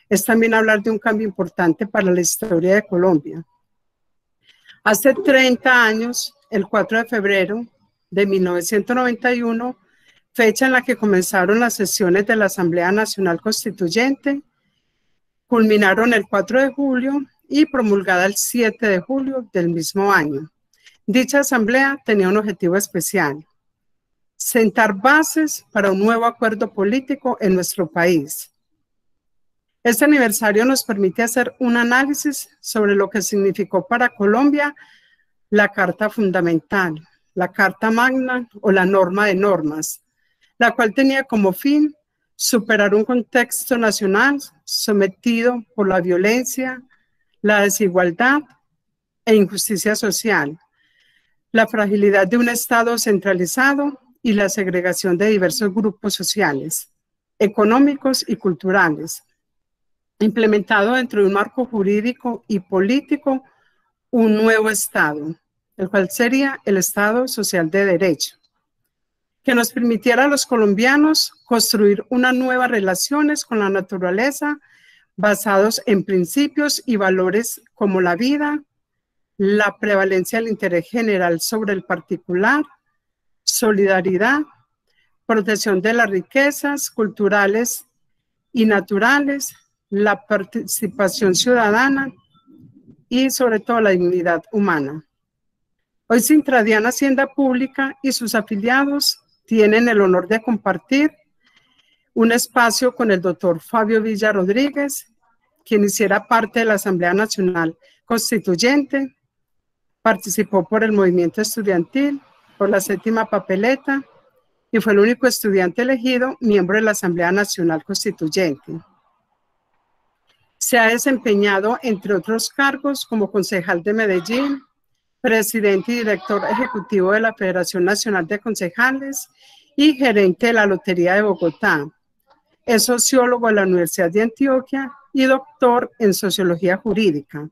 es también hablar de un cambio importante para la historia de Colombia. Hace 30 años, el 4 de febrero de 1991, fecha en la que comenzaron las sesiones de la Asamblea Nacional Constituyente, culminaron el 4 de julio y promulgada el 7 de julio del mismo año. Dicha asamblea tenía un objetivo especial: sentar bases para un nuevo acuerdo político en nuestro país. Este aniversario nos permite hacer un análisis sobre lo que significó para Colombia la Carta Fundamental, la Carta Magna o la Norma de Normas, la cual tenía como fin superar un contexto nacional sometido por la violencia, la desigualdad e injusticia social, la fragilidad de un Estado centralizado y la segregación de diversos grupos sociales, económicos y culturales, implementado dentro de un marco jurídico y político un nuevo Estado, el cual sería el Estado Social de Derecho, que nos permitiera a los colombianos construir unas nuevas relaciones con la naturaleza basados en principios y valores como la vida, la prevalencia del interés general sobre el particular, solidaridad, protección de las riquezas culturales y naturales, la participación ciudadana y sobre todo la dignidad humana. Hoy Sintradian Hacienda Pública y sus afiliados tienen el honor de compartir un espacio con el doctor Fabio Villa Rodríguez, quien hiciera parte de la Asamblea Nacional Constituyente, participó por el movimiento estudiantil, por la séptima papeleta y fue el único estudiante elegido miembro de la Asamblea Nacional Constituyente. Se ha desempeñado, entre otros cargos, como concejal de Medellín, presidente y director ejecutivo de la Federación Nacional de Concejales y gerente de la Lotería de Bogotá. Es sociólogo de la Universidad de Antioquia y doctor en Sociología Jurídica.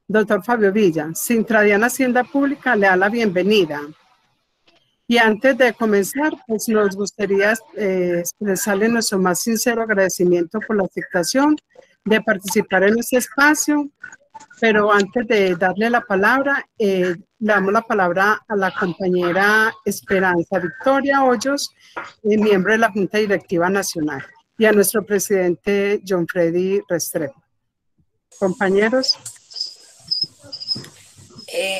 Doctor Fabio Villa, Sintradian Hacienda Pública le da la bienvenida. Y antes de comenzar, pues nos gustaría expresarle nuestro más sincero agradecimiento por la aceptación de participar en este espacio. Pero antes de darle la palabra, le damos la palabra a la compañera Esperanza Victoria Hoyos, miembro de la Junta Directiva Nacional, y a nuestro presidente John Freddy Restrepo. Compañeros.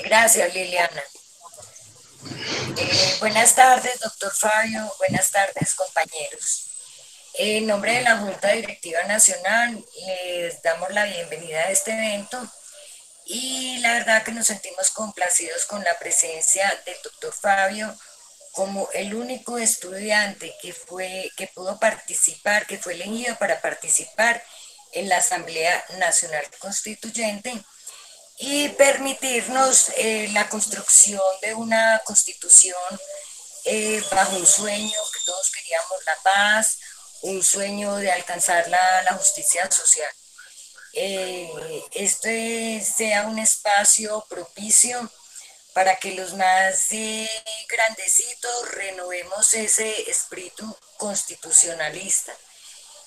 Gracias, Liliana. Buenas tardes, doctor Fabio. Buenas tardes, compañeros. En nombre de la Junta Directiva Nacional, les damos la bienvenida a este evento y la verdad que nos sentimos complacidos con la presencia del doctor Fabio como el único estudiante que pudo participar, que fue elegido para participar en la Asamblea Nacional Constituyente y permitirnos la construcción de una constitución bajo un sueño que todos queríamos, la paz, un sueño de alcanzar la justicia social. Este sea un espacio propicio para que los más grandecitos renovemos ese espíritu constitucionalista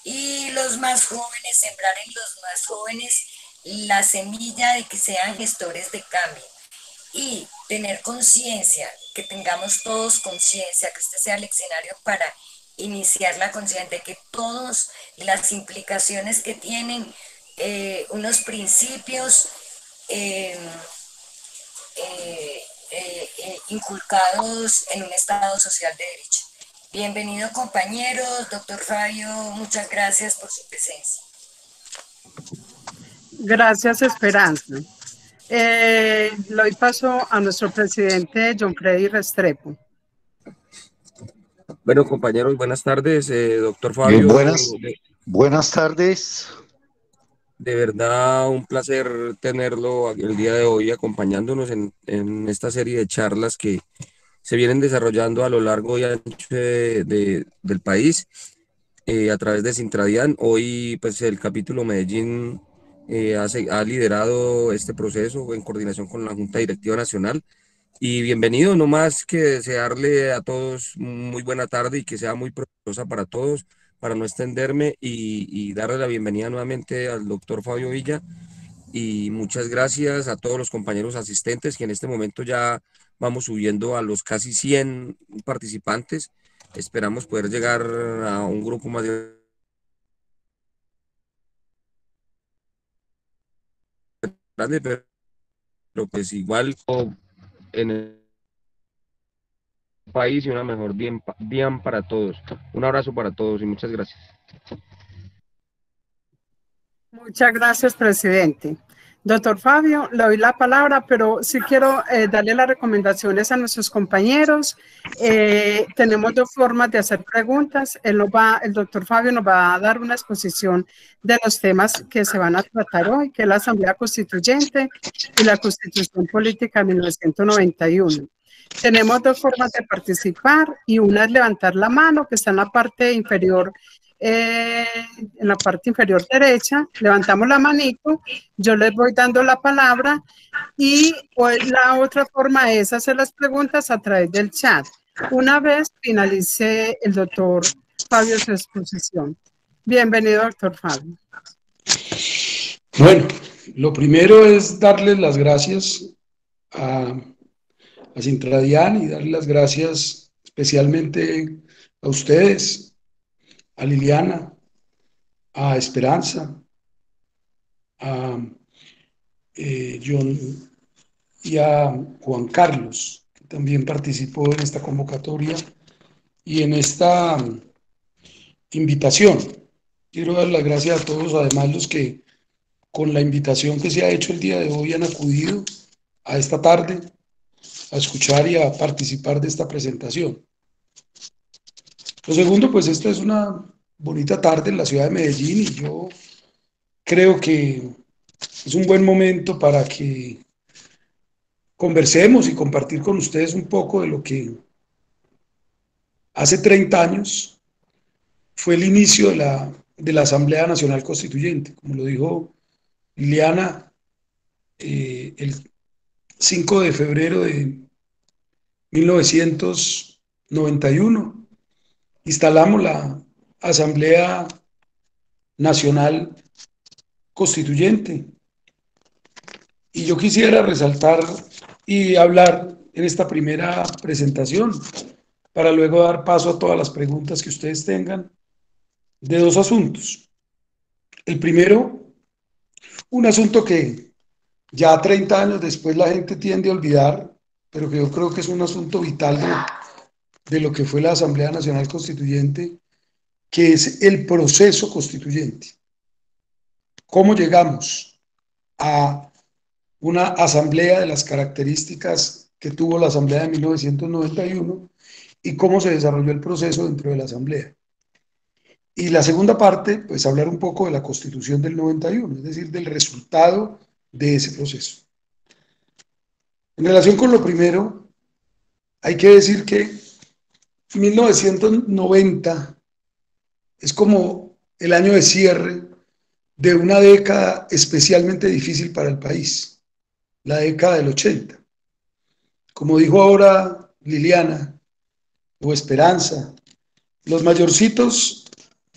y los más jóvenes, sembrar en los más jóvenes la semilla de que sean gestores de cambio y tener conciencia, que tengamos todos conciencia, que este sea el escenario para iniciar la conciencia de que todas las implicaciones que tienen unos principios inculcados en un Estado social de derecho. Bienvenido, compañeros. Doctor Fabio, muchas gracias por su presencia. Gracias, Esperanza. Le doy paso a nuestro presidente John Freddy Restrepo. Bueno, compañeros, buenas tardes. Doctor Fabio. Buenas tardes. De verdad, un placer tenerlo el día de hoy acompañándonos en esta serie de charlas que se vienen desarrollando a lo largo y ancho del país a través de Sintradian. Hoy, pues, el capítulo Medellín ha liderado este proceso en coordinación con la Junta Directiva Nacional. Y bienvenido, no más que desearle a todos muy buena tarde y que sea muy provechosa para todos, para no extenderme y darle la bienvenida nuevamente al doctor Fabio Villa. Y muchas gracias a todos los compañeros asistentes, que en este momento ya vamos subiendo a los casi 100 participantes. Esperamos poder llegar a un grupo más grande, pero pues igual en el país y una mejor día para todos. Un abrazo para todos y muchas gracias. Muchas gracias, presidente. Doctor Fabio, le doy la palabra, pero sí quiero darle las recomendaciones a nuestros compañeros. Tenemos dos formas de hacer preguntas. El doctor Fabio nos va a dar una exposición de los temas que se van a tratar hoy, que es la Asamblea Constituyente y la Constitución Política de 1991. Tenemos dos formas de participar y una es levantar la mano, que está en la parte inferior derecha, levantamos la manito, yo les voy dando la palabra y pues, la otra forma es hacer las preguntas a través del chat. Una vez finalice el doctor Fabio su exposición. Bienvenido, doctor Fabio. Bueno, lo primero es darles las gracias a Sintradian y darles las gracias especialmente a ustedes, a Liliana, a Esperanza, a John y a Juan Carlos, que también participó en esta convocatoria y en esta invitación. Quiero dar las gracias a todos, además los que con la invitación que se ha hecho el día de hoy han acudido a esta tarde a escuchar y a participar de esta presentación. Lo segundo, pues esta es una bonita tarde en la ciudad de Medellín y yo creo que es un buen momento para que conversemos y compartir con ustedes un poco de lo que hace 30 años fue el inicio de la Asamblea Nacional Constituyente. Como lo dijo Liliana, el 5 de febrero de 1991 instalamos la Asamblea Nacional Constituyente. Y yo quisiera resaltar y hablar en esta primera presentación, para luego dar paso a todas las preguntas que ustedes tengan, de dos asuntos. El primero, un asunto que ya 30 años después la gente tiende a olvidar, pero que yo creo que es un asunto vital de lo que fue la Asamblea Nacional Constituyente, que es el proceso constituyente. ¿Cómo llegamos a una asamblea de las características que tuvo la Asamblea de 1991 y cómo se desarrolló el proceso dentro de la Asamblea? Y la segunda parte, pues hablar un poco de la Constitución del 91, es decir, del resultado de ese proceso. En relación con lo primero, hay que decir que 1990 es como el año de cierre de una década especialmente difícil para el país, la década del 80. Como dijo ahora Liliana o Esperanza, los mayorcitos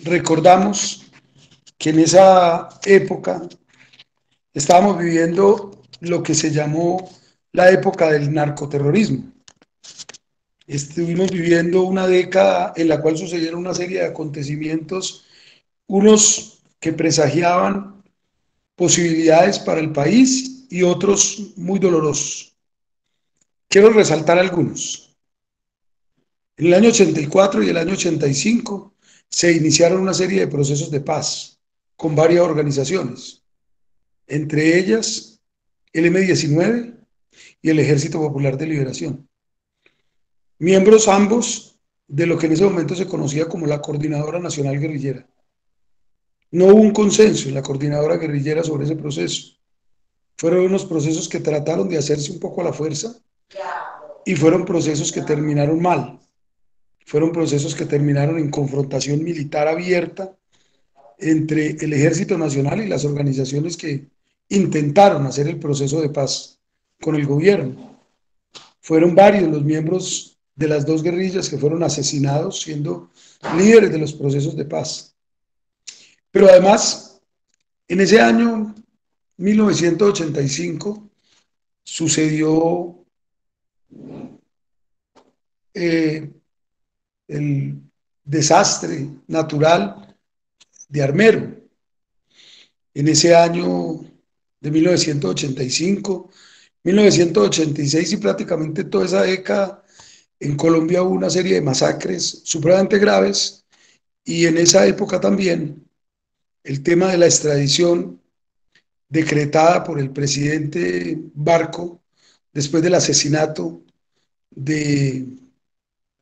recordamos que en esa época estábamos viviendo lo que se llamó la época del narcoterrorismo. Estuvimos viviendo una década en la cual sucedieron una serie de acontecimientos, unos que presagiaban posibilidades para el país y otros muy dolorosos. Quiero resaltar algunos. En el año 84 y el año 85 se iniciaron una serie de procesos de paz con varias organizaciones, entre ellas el M-19 y el Ejército Popular de Liberación. Miembros ambos de lo que en ese momento se conocía como la Coordinadora Nacional Guerrillera. No hubo un consenso en la Coordinadora Guerrillera sobre ese proceso. Fueron unos procesos que trataron de hacerse un poco a la fuerza y fueron procesos que terminaron mal. Fueron procesos que terminaron en confrontación militar abierta entre el Ejército Nacional y las organizaciones que intentaron hacer el proceso de paz con el gobierno. Fueron varios los miembros de las dos guerrillas que fueron asesinados siendo líderes de los procesos de paz. Pero además, en ese año 1985 sucedió el desastre natural de Armero. En ese año de 1985, 1986 y prácticamente toda esa década, en Colombia hubo una serie de masacres supremamente graves, y en esa época también el tema de la extradición decretada por el presidente Barco después del asesinato de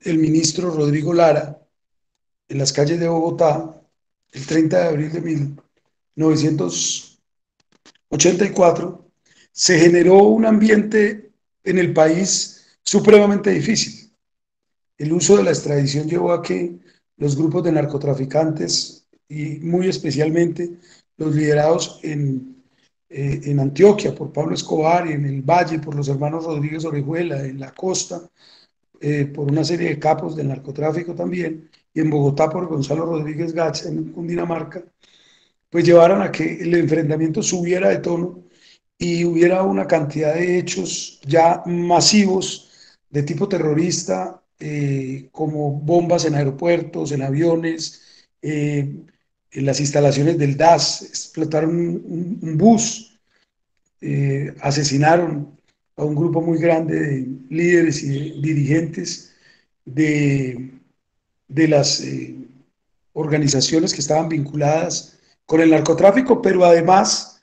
el ministro Rodrigo Lara en las calles de Bogotá el 30 de abril de 1984, se generó un ambiente en el país supremamente difícil. El uso de la extradición llevó a que los grupos de narcotraficantes, y muy especialmente los liderados en Antioquia por Pablo Escobar, y en el Valle por los hermanos Rodríguez Orejuela, en la costa por una serie de capos del narcotráfico también, y en Bogotá por Gonzalo Rodríguez Gacha en Cundinamarca, pues llevaron a que el enfrentamiento subiera de tono y hubiera una cantidad de hechos ya masivos de tipo terrorista, como bombas en aeropuertos, en aviones, en las instalaciones del DAS, explotaron un bus, asesinaron a un grupo muy grande de líderes y de dirigentes de las organizaciones que estaban vinculadas con el narcotráfico, pero además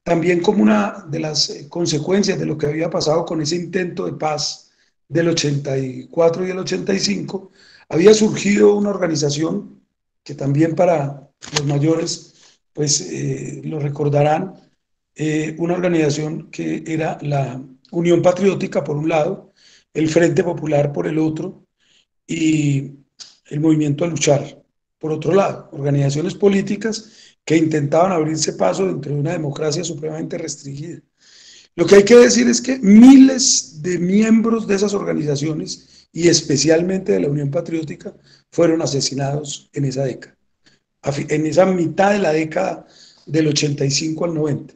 también como una de las consecuencias de lo que había pasado con ese intento de paz del 84 y el 85, había surgido una organización que también para los mayores pues lo recordarán, una organización que era la Unión Patriótica por un lado, el Frente Popular por el otro y el Movimiento a Luchar por otro lado, organizaciones políticas que intentaban abrirse paso dentro de una democracia supremamente restringida. Lo que hay que decir es que miles de miembros de esas organizaciones y especialmente de la Unión Patriótica fueron asesinados en esa década, en esa mitad de la década del 85 al 90.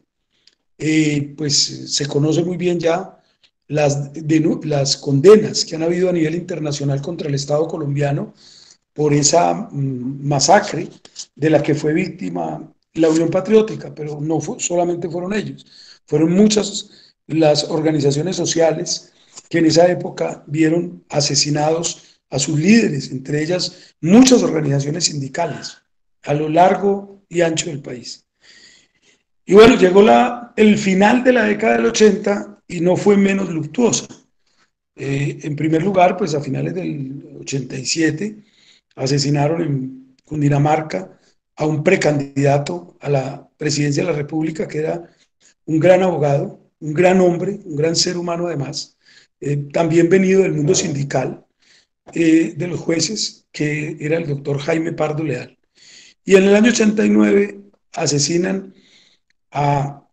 Pues se conoce muy bien ya las condenas que han habido a nivel internacional contra el Estado colombiano por esa masacre de la que fue víctima la Unión Patriótica, pero no solamente fueron ellos, fueron muchas las organizaciones sociales que en esa época vieron asesinados a sus líderes, entre ellas muchas organizaciones sindicales a lo largo y ancho del país. Y bueno, llegó el final de la década del 80 y no fue menos luctuosa. En primer lugar, pues a finales del 87 asesinaron en Cundinamarca a un precandidato a la presidencia de la República, que era un gran abogado, un gran hombre, un gran ser humano además, también venido del mundo sindical, de los jueces, que era el doctor Jaime Pardo Leal. Y en el año 89 asesinan a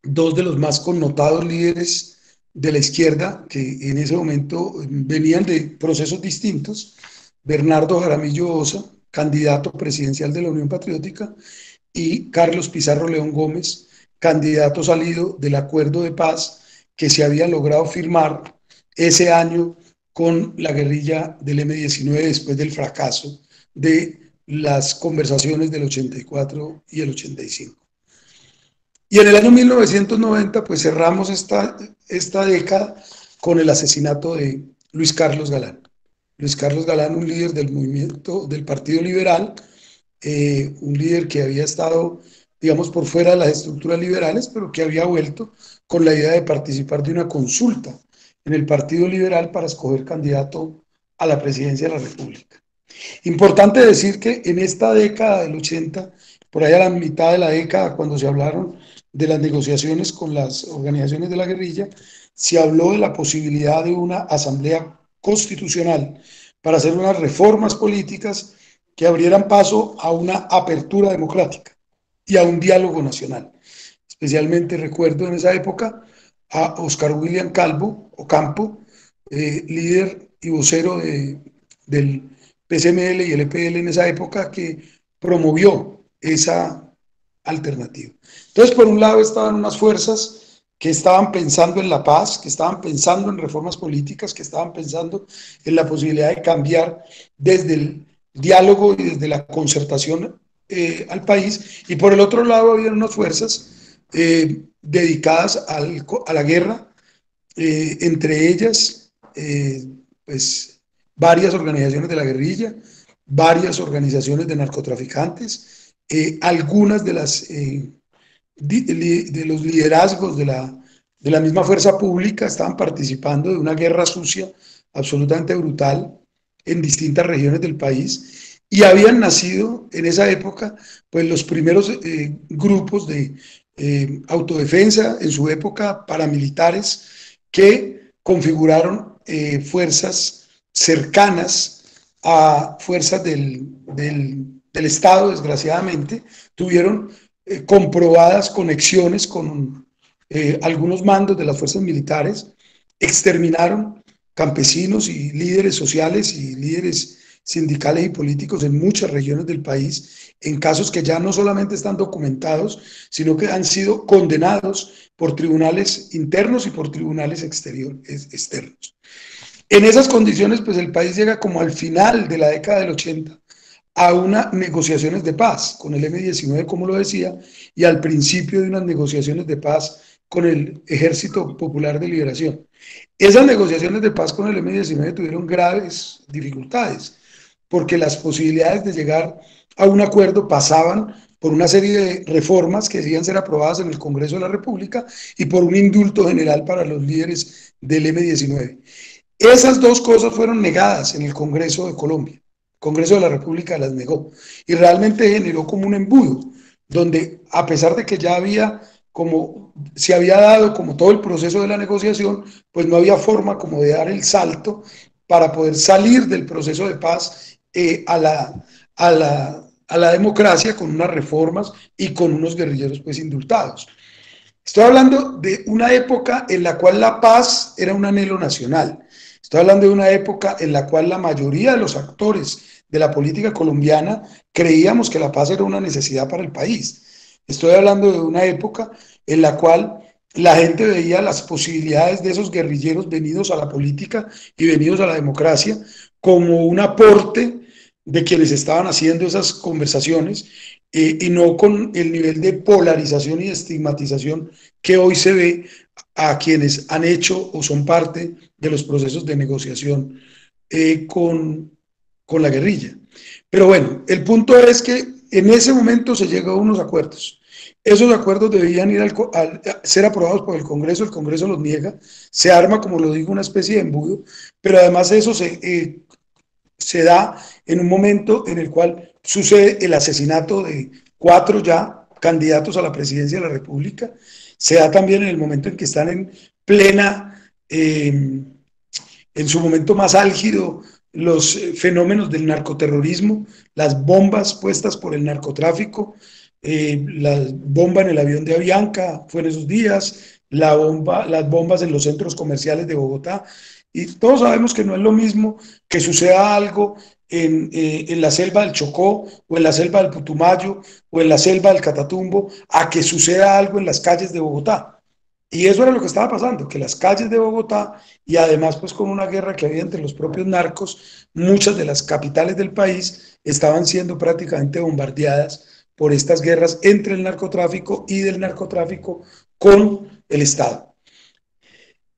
dos de los más connotados líderes de la izquierda, que en ese momento venían de procesos distintos: Bernardo Jaramillo Osa, candidato presidencial de la Unión Patriótica, y Carlos Pizarro León Gómez, candidato salido del acuerdo de paz que se había logrado firmar ese año con la guerrilla del M-19 después del fracaso de las conversaciones del 84 y el 85. Y en el año 1990 pues cerramos esta década con el asesinato de Luis Carlos Galán. Luis Carlos Galán, un líder del movimiento del Partido Liberal, un líder que había estado, digamos, por fuera de las estructuras liberales, pero que había vuelto con la idea de participar de una consulta en el Partido Liberal para escoger candidato a la presidencia de la República. Importante decir que en esta década del 80, por ahí a la mitad de la década, cuando se hablaron de las negociaciones con las organizaciones de la guerrilla, se habló de la posibilidad de una asamblea constitucional para hacer unas reformas políticas que abrieran paso a una apertura democrática y a un diálogo nacional. Especialmente recuerdo en esa época a Oscar William Calvo, Ocampo, líder y vocero del PSML y el EPL en esa época, que promovió esa alternativa. Entonces, por un lado estaban unas fuerzas que estaban pensando en la paz, que estaban pensando en reformas políticas, que estaban pensando en la posibilidad de cambiar desde el diálogo y desde la concertación al país, y por el otro lado había unas fuerzas dedicadas a la guerra, entre ellas pues varias organizaciones de la guerrilla, varias organizaciones de narcotraficantes, algunas de los liderazgos de la misma fuerza pública estaban participando de una guerra sucia absolutamente brutal en distintas regiones del país, y habían nacido en esa época pues los primeros grupos de autodefensa, en su época paramilitares, que configuraron fuerzas cercanas a fuerzas del Estado, desgraciadamente. Tuvieron comprobadas conexiones con algunos mandos de las fuerzas militares, exterminaron campesinos y líderes sociales y líderes sindicales y políticos en muchas regiones del país, en casos que ya no solamente están documentados, sino que han sido condenados por tribunales internos y por tribunales externos. En esas condiciones, pues el país llega como al final de la década del 80 a unas negociaciones de paz con el M-19, como lo decía, y al principio de unas negociaciones de paz con el Ejército Popular de Liberación. Esas negociaciones de paz con el M-19 tuvieron graves dificultades, porque las posibilidades de llegar a un acuerdo pasaban por una serie de reformas que debían ser aprobadas en el Congreso de la República y por un indulto general para los líderes del M-19. Esas dos cosas fueron negadas en el Congreso de Colombia. El Congreso de la República las negó y realmente generó como un embudo, donde a pesar de que ya se había dado como todo el proceso de la negociación, pues no había forma como de dar el salto para poder salir del proceso de paz a la democracia, con unas reformas y con unos guerrilleros pues indultados. Estoy hablando de una época en la cual la paz era un anhelo nacional. Estoy hablando de una época en la cual la mayoría de los actores de la política colombiana creíamos que la paz era una necesidad para el país. Estoy hablando de una época en la cual la gente veía las posibilidades de esos guerrilleros venidos a la política y venidos a la democracia como un aporte de quienes estaban haciendo esas conversaciones, y no con el nivel de polarización y de estigmatización que hoy se ve a quienes han hecho o son parte de los procesos de negociación con la guerrilla. Pero bueno, el punto es que en ese momento se llegó a unos acuerdos. Esos acuerdos debían ir a ser aprobados por el Congreso los niega, se arma, como lo digo, una especie de embudo, pero además eso se da en un momento en el cual sucede el asesinato de 4 ya candidatos a la presidencia de la República. Se da también en el momento en que están en plena, en su momento más álgido, los fenómenos del narcoterrorismo, las bombas puestas por el narcotráfico, la bomba en el avión de Avianca fue en esos días, las bombas en los centros comerciales de Bogotá, y todos sabemos que no es lo mismo que suceda algo en la selva del Chocó, o en la selva del Putumayo, o en la selva del Catatumbo, a que suceda algo en las calles de Bogotá. Y eso era lo que estaba pasando, que las calles de Bogotá, y además pues con una guerra que había entre los propios narcos, muchas de las capitales del país estaban siendo prácticamente bombardeadas por estas guerras entre el narcotráfico y del narcotráfico con el Estado.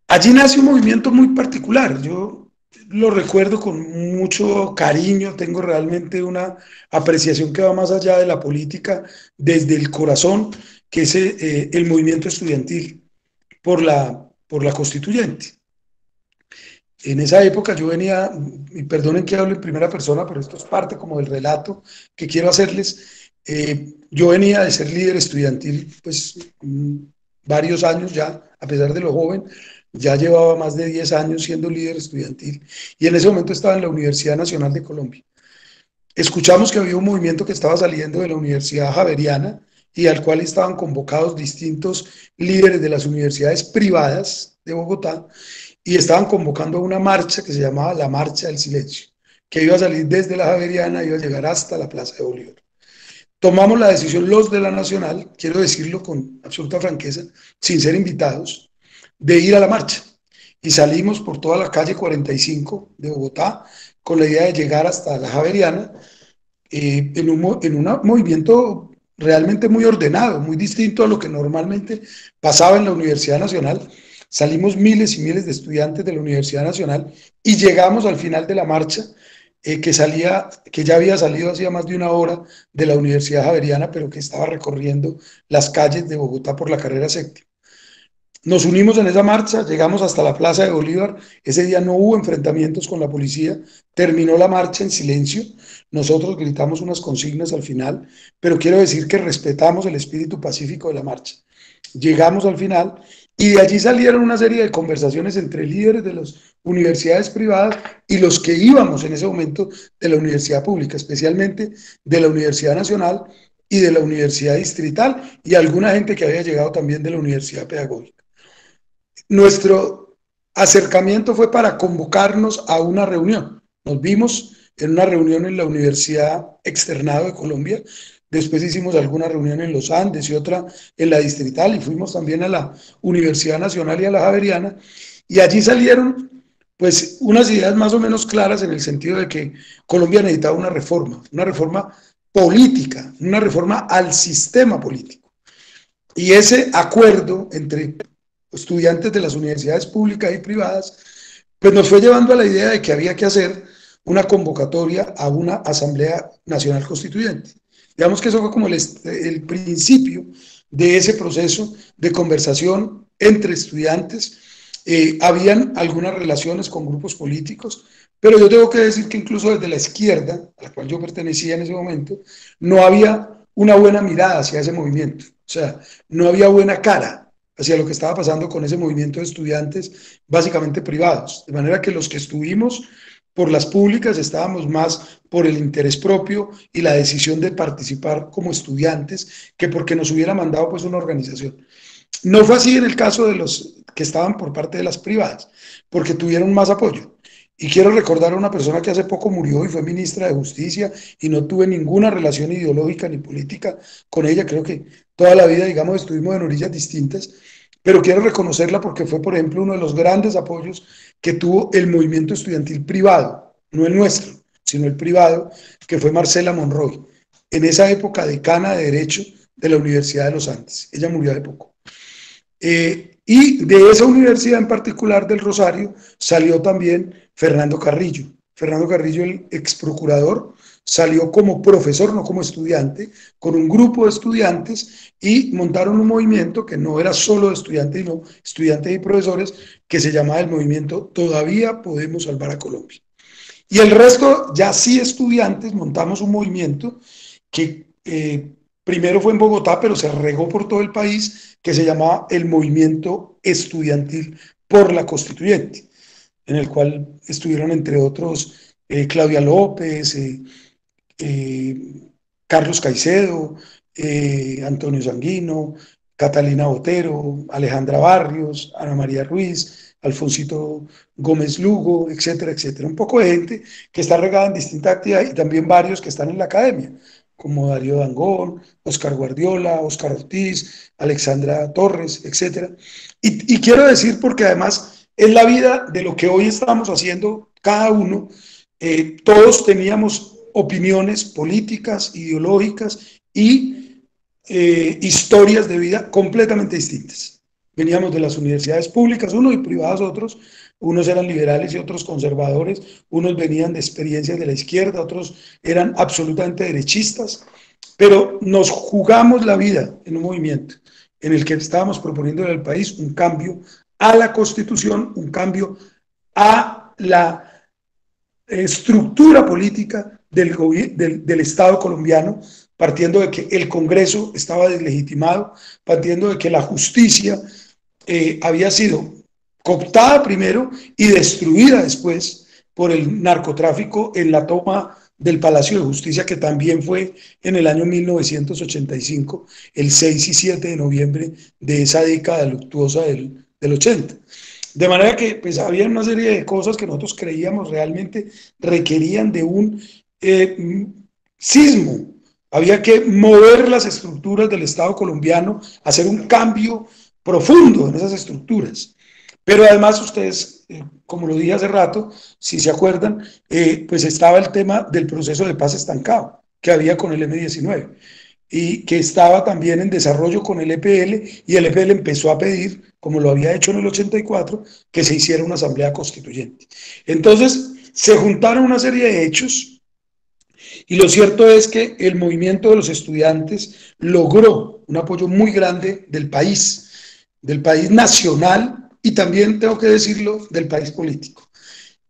Allí nace un movimiento muy particular. Yo lo recuerdo con mucho cariño, tengo realmente una apreciación que va más allá de la política, desde el corazón, que es el movimiento estudiantil por la constituyente. En esa época yo venía, y perdonen que hable en primera persona, pero esto es parte como del relato que quiero hacerles. Yo venía de ser líder estudiantil pues varios años ya, a pesar de lo joven, ya llevaba más de 10 años siendo líder estudiantil, y en ese momento estaba en la Universidad Nacional de Colombia. Escuchamos que había un movimiento que estaba saliendo de la Universidad Javeriana y al cual estaban convocados distintos líderes de las universidades privadas de Bogotá, y estaban convocando a una marcha que se llamaba la Marcha del Silencio, que iba a salir desde la Javeriana, iba a llegar hasta la Plaza de Bolívar. Tomamos la decisión los de la Nacional, quiero decirlo con absoluta franqueza, sin ser invitados, de ir a la marcha. Y salimos por toda la calle 45 de Bogotá con la idea de llegar hasta la Javeriana en un movimiento realmente muy ordenado, muy distinto a lo que normalmente pasaba en la Universidad Nacional. Salimos miles y miles de estudiantes de la Universidad Nacional y llegamos al final de la marcha que ya había salido hacía más de una hora de la Universidad Javeriana, pero que estaba recorriendo las calles de Bogotá por la carrera séptima. Nos unimos en esa marcha, llegamos hasta la Plaza de Bolívar, ese día no hubo enfrentamientos con la policía, terminó la marcha en silencio, nosotros gritamos unas consignas al final, pero quiero decir que respetamos el espíritu pacífico de la marcha. Llegamos al final y de allí salieron una serie de conversaciones entre líderes de las universidades privadas y los que íbamos en ese momento de la universidad pública, especialmente de la Universidad Nacional y de la Universidad Distrital y alguna gente que había llegado también de la Universidad Pedagógica. Nuestro acercamiento fue para convocarnos a una reunión. Nos vimos en una reunión en la Universidad Externado de Colombia, después hicimos alguna reunión en los Andes y otra en la Distrital y fuimos también a la Universidad Nacional y a la Javeriana y allí salieron pues unas ideas más o menos claras en el sentido de que Colombia necesitaba una reforma política, una reforma al sistema político. Y ese acuerdo entre estudiantes de las universidades públicas y privadas, pues nos fue llevando a la idea de que había que hacer una convocatoria a una Asamblea Nacional Constituyente. Digamos que eso fue como el principio de ese proceso de conversación entre estudiantes. Habían algunas relaciones con grupos políticos, pero yo tengo que decir que incluso desde la izquierda, a la cual yo pertenecía en ese momento, no había una buena mirada hacia ese movimiento. O sea, no había buena cara hacia lo que estaba pasando con ese movimiento de estudiantes básicamente privados. De manera que los que estuvimos por las públicas estábamos más por el interés propio y la decisión de participar como estudiantes que porque nos hubiera mandado pues una organización. No fue así en el caso de los que estaban por parte de las privadas, porque tuvieron más apoyo. Y quiero recordar a una persona que hace poco murió y fue ministra de Justicia y no tuve ninguna relación ideológica ni política con ella. Creo que toda la vida, digamos, estuvimos en orillas distintas, pero quiero reconocerla porque fue, por ejemplo, uno de los grandes apoyos que tuvo el movimiento estudiantil privado, no el nuestro, sino el privado, que fue Marcela Monroy, en esa época decana de Derecho de la Universidad de los Andes. Ella murió hace poco. Y de esa universidad en particular del Rosario salió también Fernando Carrillo. Fernando Carrillo, el ex procurador, salió como profesor, no como estudiante, con un grupo de estudiantes y montaron un movimiento que no era solo de estudiantes, sino estudiantes y profesores, que se llamaba el movimiento Todavía Podemos Salvar a Colombia. Y el resto, ya sí estudiantes, montamos un movimiento que primero fue en Bogotá, pero se regó por todo el país, que se llamaba el Movimiento Estudiantil por la Constituyente, en el cual estuvieron, entre otros, Claudia López, Carlos Caicedo, Antonio Sanguino, Catalina Botero, Alejandra Barrios, Ana María Ruiz, Alfonsito Gómez Lugo, etcétera, etcétera. Un poco de gente que está regada en distintas actividades y también varios que están en la academia, como Darío Dangond, Oscar Guardiola, Oscar Ortiz, Alexandra Torres, etcétera. Y quiero decir, porque además es la vida de lo que hoy estamos haciendo cada uno, todos teníamos opiniones políticas, ideológicas y historias de vida completamente distintas. Veníamos de las universidades públicas, unos y privadas otros, unos eran liberales y otros conservadores, unos venían de experiencias de la izquierda, otros eran absolutamente derechistas, pero nos jugamos la vida en un movimiento en el que estábamos proponiendo al país un cambio a la Constitución, un cambio a la estructura política del Estado colombiano, partiendo de que el Congreso estaba deslegitimado, partiendo de que la justicia había sido cooptada primero y destruida después por el narcotráfico en la toma del Palacio de Justicia, que también fue en el año 1985, el 6 y 7 de noviembre de esa década luctuosa del 80. De manera que pues había una serie de cosas que nosotros creíamos realmente requerían de un sismo. Había que mover las estructuras del Estado colombiano, hacer un cambio profundo en esas estructuras. Pero además ustedes, como lo dije hace rato, si se acuerdan, pues estaba el tema del proceso de paz estancado que había con el M-19 y que estaba también en desarrollo con el EPL, y el EPL empezó a pedir, como lo había hecho en el 84, que se hiciera una asamblea constituyente. Entonces, se juntaron una serie de hechos, y lo cierto es que el movimiento de los estudiantes logró un apoyo muy grande del país nacional, y también, tengo que decirlo, del país político.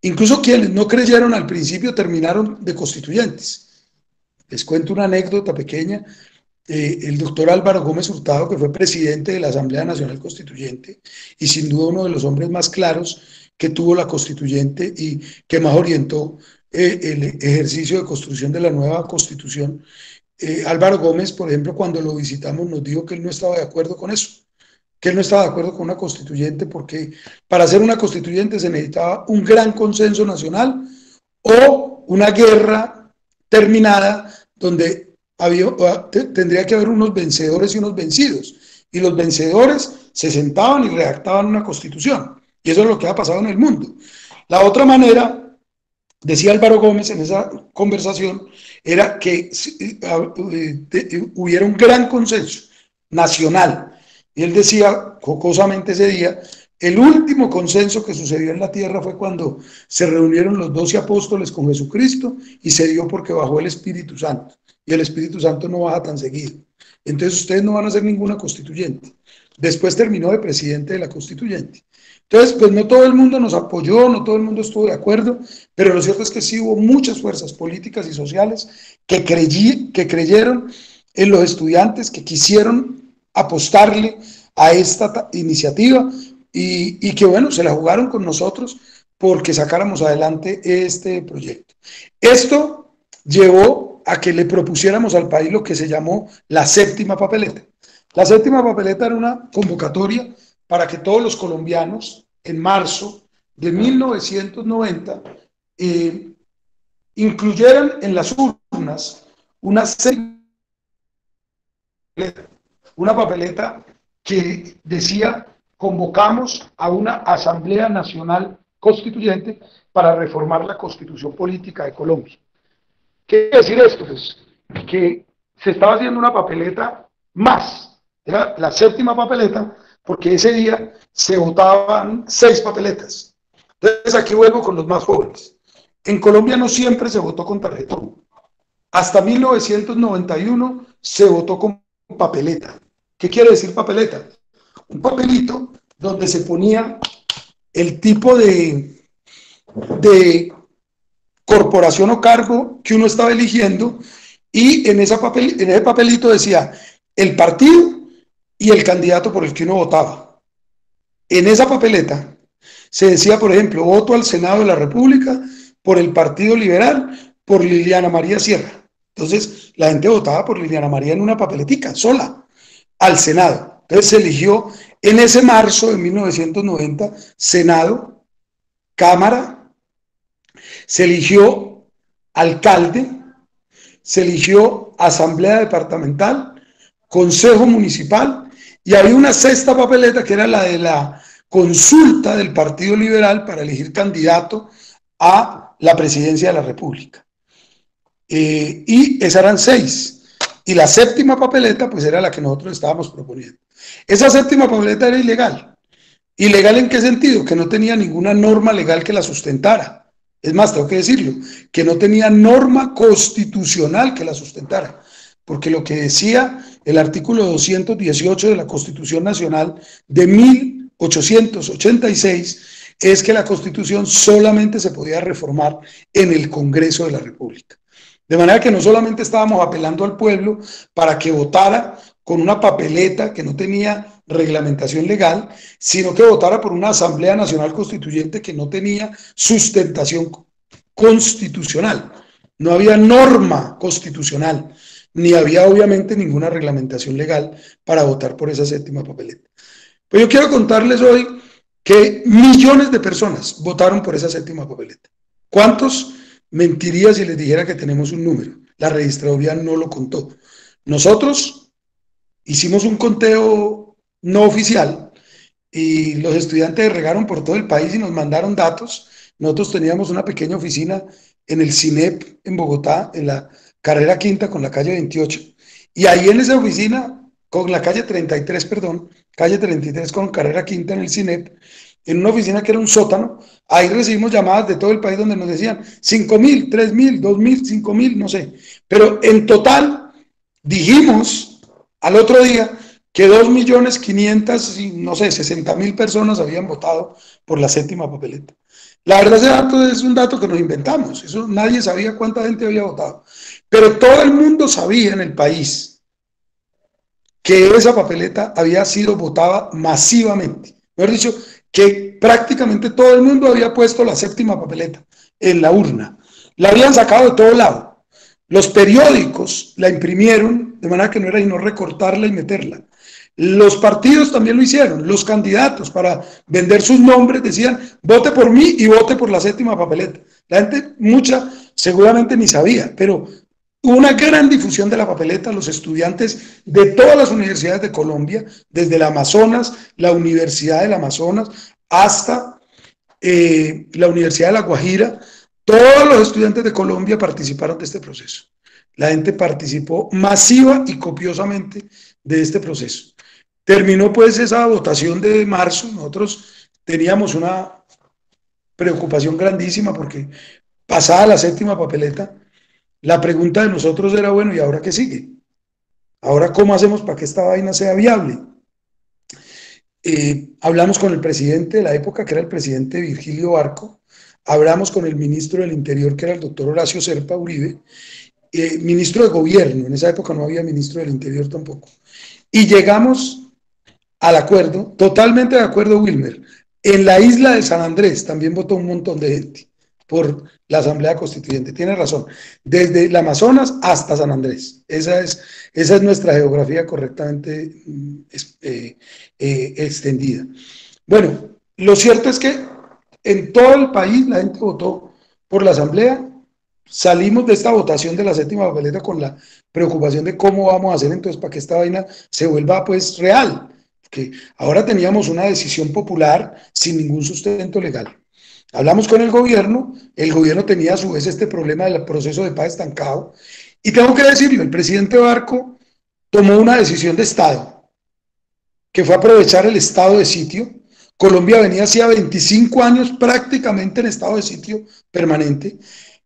Incluso quienes no creyeron al principio terminaron de constituyentes. Les cuento una anécdota pequeña. El doctor Álvaro Gómez Hurtado, que fue presidente de la Asamblea Nacional Constituyente y sin duda uno de los hombres más claros que tuvo la constituyente y que más orientó el ejercicio de construcción de la nueva constitución, Álvaro Gómez, por ejemplo, cuando lo visitamos nos dijo que él no estaba de acuerdo con eso, que él no estaba de acuerdo con una constituyente porque para hacer una constituyente se necesitaba un gran consenso nacional o una guerra terminada donde tendría que haber unos vencedores y unos vencidos, y los vencedores se sentaban y redactaban una constitución, y eso es lo que ha pasado en el mundo. La otra manera, decía Álvaro Gómez en esa conversación, era que hubiera un gran consenso nacional, y él decía jocosamente ese día, el último consenso que sucedió en la tierra fue cuando se reunieron los 12 apóstoles con Jesucristo y se dio porque bajó el Espíritu Santo. Y el Espíritu Santo no baja tan seguido. Entonces ustedes no van a hacer ninguna constituyente. Después terminó de presidente de la constituyente. Entonces, pues no todo el mundo nos apoyó, no todo el mundo estuvo de acuerdo, pero lo cierto es que sí hubo muchas fuerzas políticas y sociales que creyeron en los estudiantes, que quisieron apostarle a esta iniciativa y que bueno, se la jugaron con nosotros porque sacáramos adelante este proyecto. Esto llevó a que le propusiéramos al país lo que se llamó la séptima papeleta. La séptima papeleta era una convocatoria para que todos los colombianos en marzo de 1990 incluyeran en las urnas una papeleta que decía: convocamos a una Asamblea Nacional Constituyente para reformar la Constitución Política de Colombia. ¿Qué quiere decir esto? Pues que se estaba haciendo una papeleta más, era la séptima papeleta, porque ese día se votaban 6 papeletas. Entonces aquí vuelvo con los más jóvenes. En Colombia no siempre se votó con tarjetón. Hasta 1991 se votó con papeleta. ¿Qué quiere decir papeleta? Un papelito donde se ponía el tipo de corporación o cargo que uno estaba eligiendo, y en ese papelito decía el partido y el candidato por el que uno votaba. En esa papeleta se decía, por ejemplo, voto al Senado de la República por el Partido Liberal, por Liliana María Sierra. Entonces la gente votaba por Liliana María en una papeletica sola al Senado. Entonces se eligió en ese marzo de 1990 Senado, Cámara, se eligió alcalde, se eligió asamblea departamental, consejo municipal, y había una 6ª papeleta que era la de la consulta del Partido Liberal para elegir candidato a la presidencia de la República. Y esas eran 6. Y la 7ª papeleta pues era la que nosotros estábamos proponiendo. Esa 7ª papeleta era ilegal. ¿Ilegal en qué sentido? Que no tenía ninguna norma legal que la sustentara. Es más, tengo que decirlo, que no tenía norma constitucional que la sustentara, porque lo que decía el artículo 218 de la Constitución Nacional de 1886 es que la Constitución solamente se podía reformar en el Congreso de la República. De manera que no solamente estábamos apelando al pueblo para que votara con una papeleta que no tenía reglamentación legal, sino que votara por una Asamblea Nacional Constituyente que no tenía sustentación constitucional. No había norma constitucional, ni había obviamente ninguna reglamentación legal para votar por esa 7ª papeleta. Pues yo quiero contarles hoy que millones de personas votaron por esa séptima papeleta. ¿Cuántos? Mentiría si les dijera que tenemos un número. La registraduría no lo contó. Nosotros hicimos un conteo no oficial y los estudiantes regaron por todo el país y nos mandaron datos. Nosotros teníamos una pequeña oficina en el CINEP en Bogotá, en la carrera quinta con la calle 28. Y ahí en esa oficina, con la calle 33, perdón, calle 33 con carrera quinta en el CINEP, en una oficina que era un sótano, ahí recibimos llamadas de todo el país donde nos decían 5.000, 3.000, 2.000, 5.000, no sé. Pero en total dijimos al otro día que 2.500.000, no sé, 60.000 personas habían votado por la séptima papeleta. La verdad, ese dato es un dato que nos inventamos. Eso nadie sabía cuánta gente había votado. Pero todo el mundo sabía en el país que esa papeleta había sido votada masivamente. Mejor dicho, que prácticamente todo el mundo había puesto la séptima papeleta en la urna. La habían sacado de todo lado. Los periódicos la imprimieron, de manera que no era sino recortarla y meterla. Los partidos también lo hicieron. Los candidatos, para vender sus nombres, decían, vote por mí y vote por la séptima papeleta. La gente, mucha, seguramente ni sabía, pero hubo una gran difusión de la papeleta. Los estudiantes de todas las universidades de Colombia, desde el Amazonas, la Universidad del Amazonas, hasta la Universidad de La Guajira, todos los estudiantes de Colombia participaron de este proceso. La gente participó masiva y copiosamente de este proceso. Terminó pues esa votación de marzo. Nosotros teníamos una preocupación grandísima porque pasada la séptima papeleta, la pregunta de nosotros era, bueno, ¿y ahora qué sigue? ¿Ahora cómo hacemos para que esta vaina sea viable? Hablamos con el presidente de la época, que era el presidente Virgilio Barco, hablamos con el ministro del Interior, que era el doctor Horacio Serpa Uribe, ministro de Gobierno, en esa época no había ministro del Interior tampoco, y llegamos al acuerdo, totalmente de acuerdo, Wilmer. En la isla de San Andrés también votó un montón de gente por la Asamblea Constituyente, tiene razón, desde el Amazonas hasta San Andrés. Esa es nuestra geografía correctamente extendida. Bueno, lo cierto es que en todo el país la gente votó por la Asamblea. Salimos de esta votación de la séptima papeleta con la preocupación de cómo vamos a hacer entonces para que esta vaina se vuelva pues real, que ahora teníamos una decisión popular sin ningún sustento legal. Hablamos con el gobierno tenía a su vez este problema del proceso de paz estancado, y tengo que decirlo, el presidente Barco tomó una decisión de Estado, que fue aprovechar el estado de sitio. Colombia venía hacía 25 años prácticamente en estado de sitio permanente,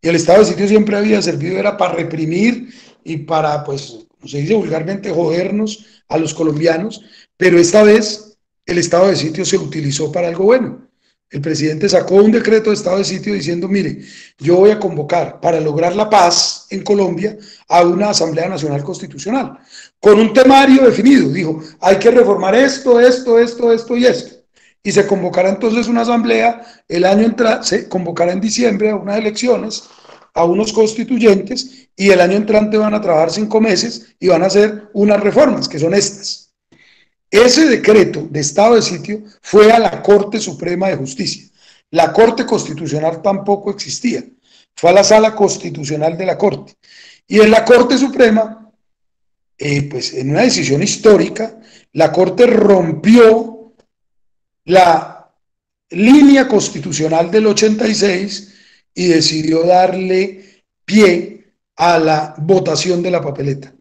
y el estado de sitio siempre había servido, era para reprimir y para, pues, como se dice vulgarmente, jodernos a los colombianos, pero esta vez el estado de sitio se utilizó para algo bueno. El presidente sacó un decreto de estado de sitio diciendo, mire, yo voy a convocar para lograr la paz en Colombia a una Asamblea Nacional Constitucional, con un temario definido. Dijo, hay que reformar esto y esto. Y se convocará entonces una asamblea, se convocará en diciembre a unas elecciones, a unos constituyentes, y el año entrante van a trabajar 5 meses y van a hacer unas reformas, que son estas. Ese decreto de estado de sitio fue a la Corte Suprema de Justicia. La Corte Constitucional tampoco existía. Fue a la Sala Constitucional de la Corte. Y en la Corte Suprema, pues en una decisión histórica, la Corte rompió la línea constitucional del 86 y decidió darle pie a la votación de la papeleta,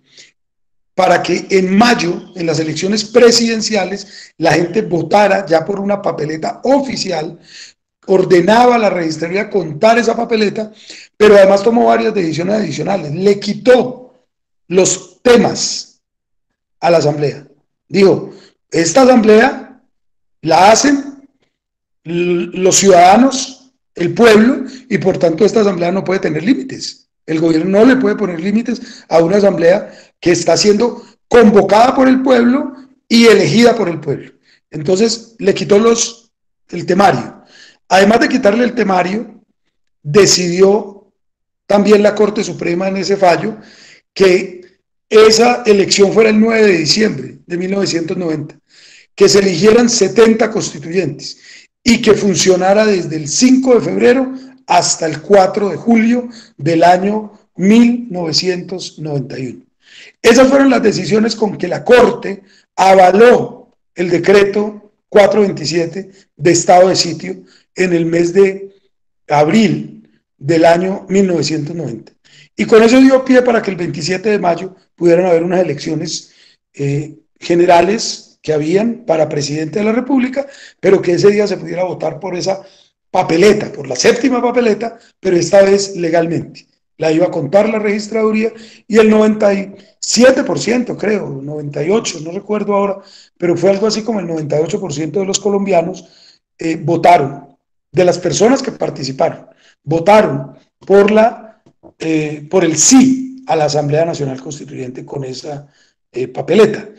para que en mayo, en las elecciones presidenciales, la gente votara ya por una papeleta oficial. Ordenaba a la registraduría contar esa papeleta, pero además tomó varias decisiones adicionales. Le quitó los temas a la asamblea. Dijo, esta asamblea la hacen los ciudadanos, el pueblo, y por tanto esta asamblea no puede tener límites. El gobierno no le puede poner límites a una asamblea que está siendo convocada por el pueblo y elegida por el pueblo. Entonces le quitó el temario. Además de quitarle el temario, decidió también la Corte Suprema en ese fallo que esa elección fuera el 9 de diciembre de 1990, que se eligieran 70 constituyentes y que funcionara desde el 5 de febrero hasta el 4 de julio del año 1991. Esas fueron las decisiones con que la Corte avaló el decreto 427 de estado de sitio en el mes de abril del año 1990. Y con eso dio pie para que el 27 de mayo pudieran haber unas elecciones generales que habían para presidente de la República, pero que ese día se pudiera votar por esa papeleta, por la séptima papeleta, pero esta vez legalmente. La iba a contar la registraduría y el 97%, creo, 98%, no recuerdo ahora, pero fue algo así como el 98% de los colombianos votaron, de las personas que participaron, votaron por el sí a la Asamblea Nacional Constituyente con esa papeleta.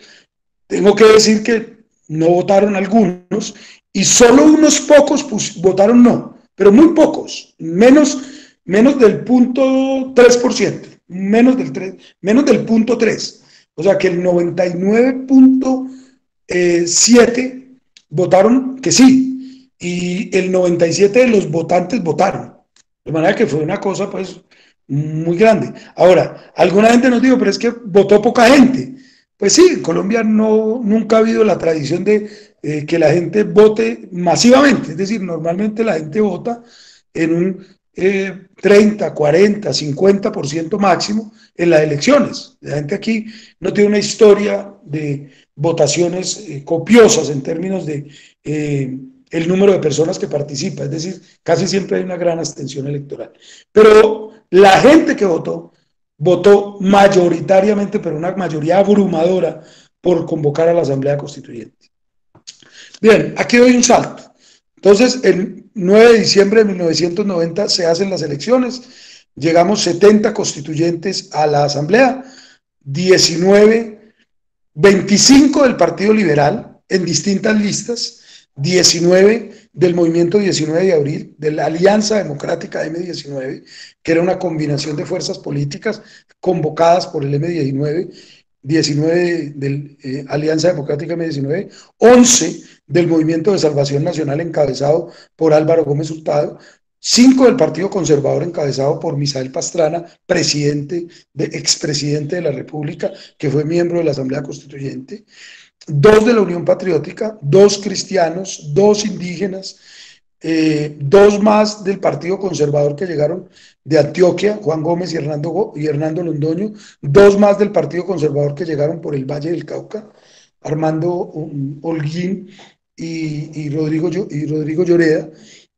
Tengo que decir que no votaron algunos y solo unos pocos votaron no, pero muy pocos, menos del 0.3%, menos del 0.3%, o sea que el 99.7% votaron que sí, y el 97% de los votantes votaron, de manera que fue una cosa pues muy grande. Ahora, alguna gente nos dijo, pero es que votó poca gente. Pues sí, en Colombia nunca ha habido la tradición de que la gente vote masivamente, es decir, normalmente la gente vota en un 30, 40, 50% máximo en las elecciones. La gente aquí no tiene una historia de votaciones copiosas en términos de el número de personas que participa, es decir, casi siempre hay una gran abstención electoral. Pero la gente que votó mayoritariamente, pero una mayoría abrumadora, por convocar a la Asamblea Constituyente. Bien, aquí doy un salto. Entonces, el 9 de diciembre de 1990 se hacen las elecciones, llegamos 70 constituyentes a la Asamblea, 25 del Partido Liberal en distintas listas, 19 del Movimiento 19 de Abril, de la Alianza Democrática M19, que era una combinación de fuerzas políticas convocadas por el M19, 19 de Alianza Democrática M19, 11 del Movimiento de Salvación Nacional encabezado por Álvaro Gómez Hurtado, 5 del Partido Conservador encabezado por Misael Pastrana, expresidente de la República, que fue miembro de la Asamblea Constituyente, 2 de la Unión Patriótica, 2 cristianos, 2 indígenas, 2 más del Partido Conservador que llegaron de Antioquia, Juan Gómez y Hernando Londoño, 2 más del Partido Conservador que llegaron por el Valle del Cauca, Armando Holguín y Rodrigo Lloreda.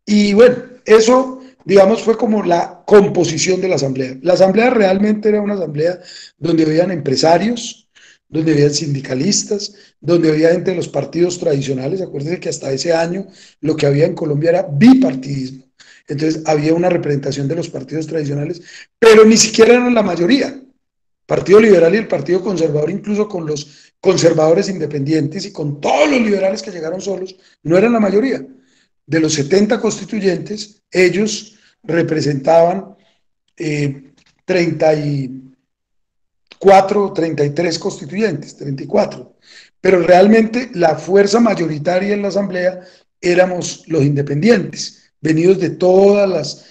Y bueno, eso, digamos, fue como la composición de la Asamblea. La Asamblea realmente era una asamblea donde habían empresarios, donde había sindicalistas, donde había gente de los partidos tradicionales. Acuérdense que hasta ese año lo que había en Colombia era bipartidismo. Entonces había una representación de los partidos tradicionales, pero ni siquiera eran la mayoría. Partido Liberal y el Partido Conservador, incluso con los conservadores independientes y con todos los liberales que llegaron solos, no eran la mayoría. De los 70 constituyentes, ellos representaban 34, 33 constituyentes, 34, pero realmente la fuerza mayoritaria en la Asamblea éramos los independientes, venidos de todas las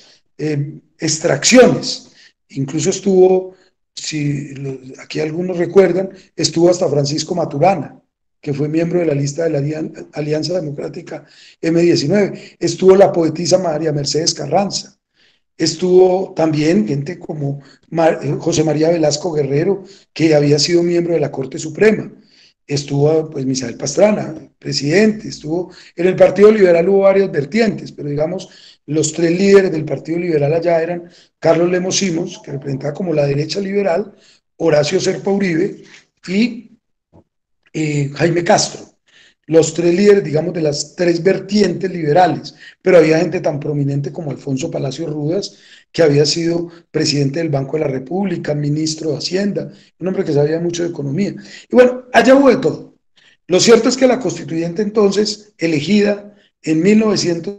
extracciones. Incluso estuvo, si aquí algunos recuerdan, estuvo hasta Francisco Maturana, que fue miembro de la lista de la Alianza Democrática M19, estuvo la poetisa María Mercedes Carranza, estuvo también gente como José María Velasco Guerrero, que había sido miembro de la Corte Suprema, estuvo pues Misael Pastrana, presidente, estuvo en el Partido Liberal, hubo varias vertientes, pero digamos los 3 líderes del Partido Liberal allá eran Carlos Lemos Simons, que representaba como la derecha liberal, Horacio Serpa Uribe y Jaime Castro, los 3 líderes, digamos, de las 3 vertientes liberales, pero había gente tan prominente como Alfonso Palacios Rudas, que había sido presidente del Banco de la República, ministro de Hacienda, un hombre que sabía mucho de economía. Y bueno, allá hubo de todo. Lo cierto es que la constituyente entonces, elegida en 1900,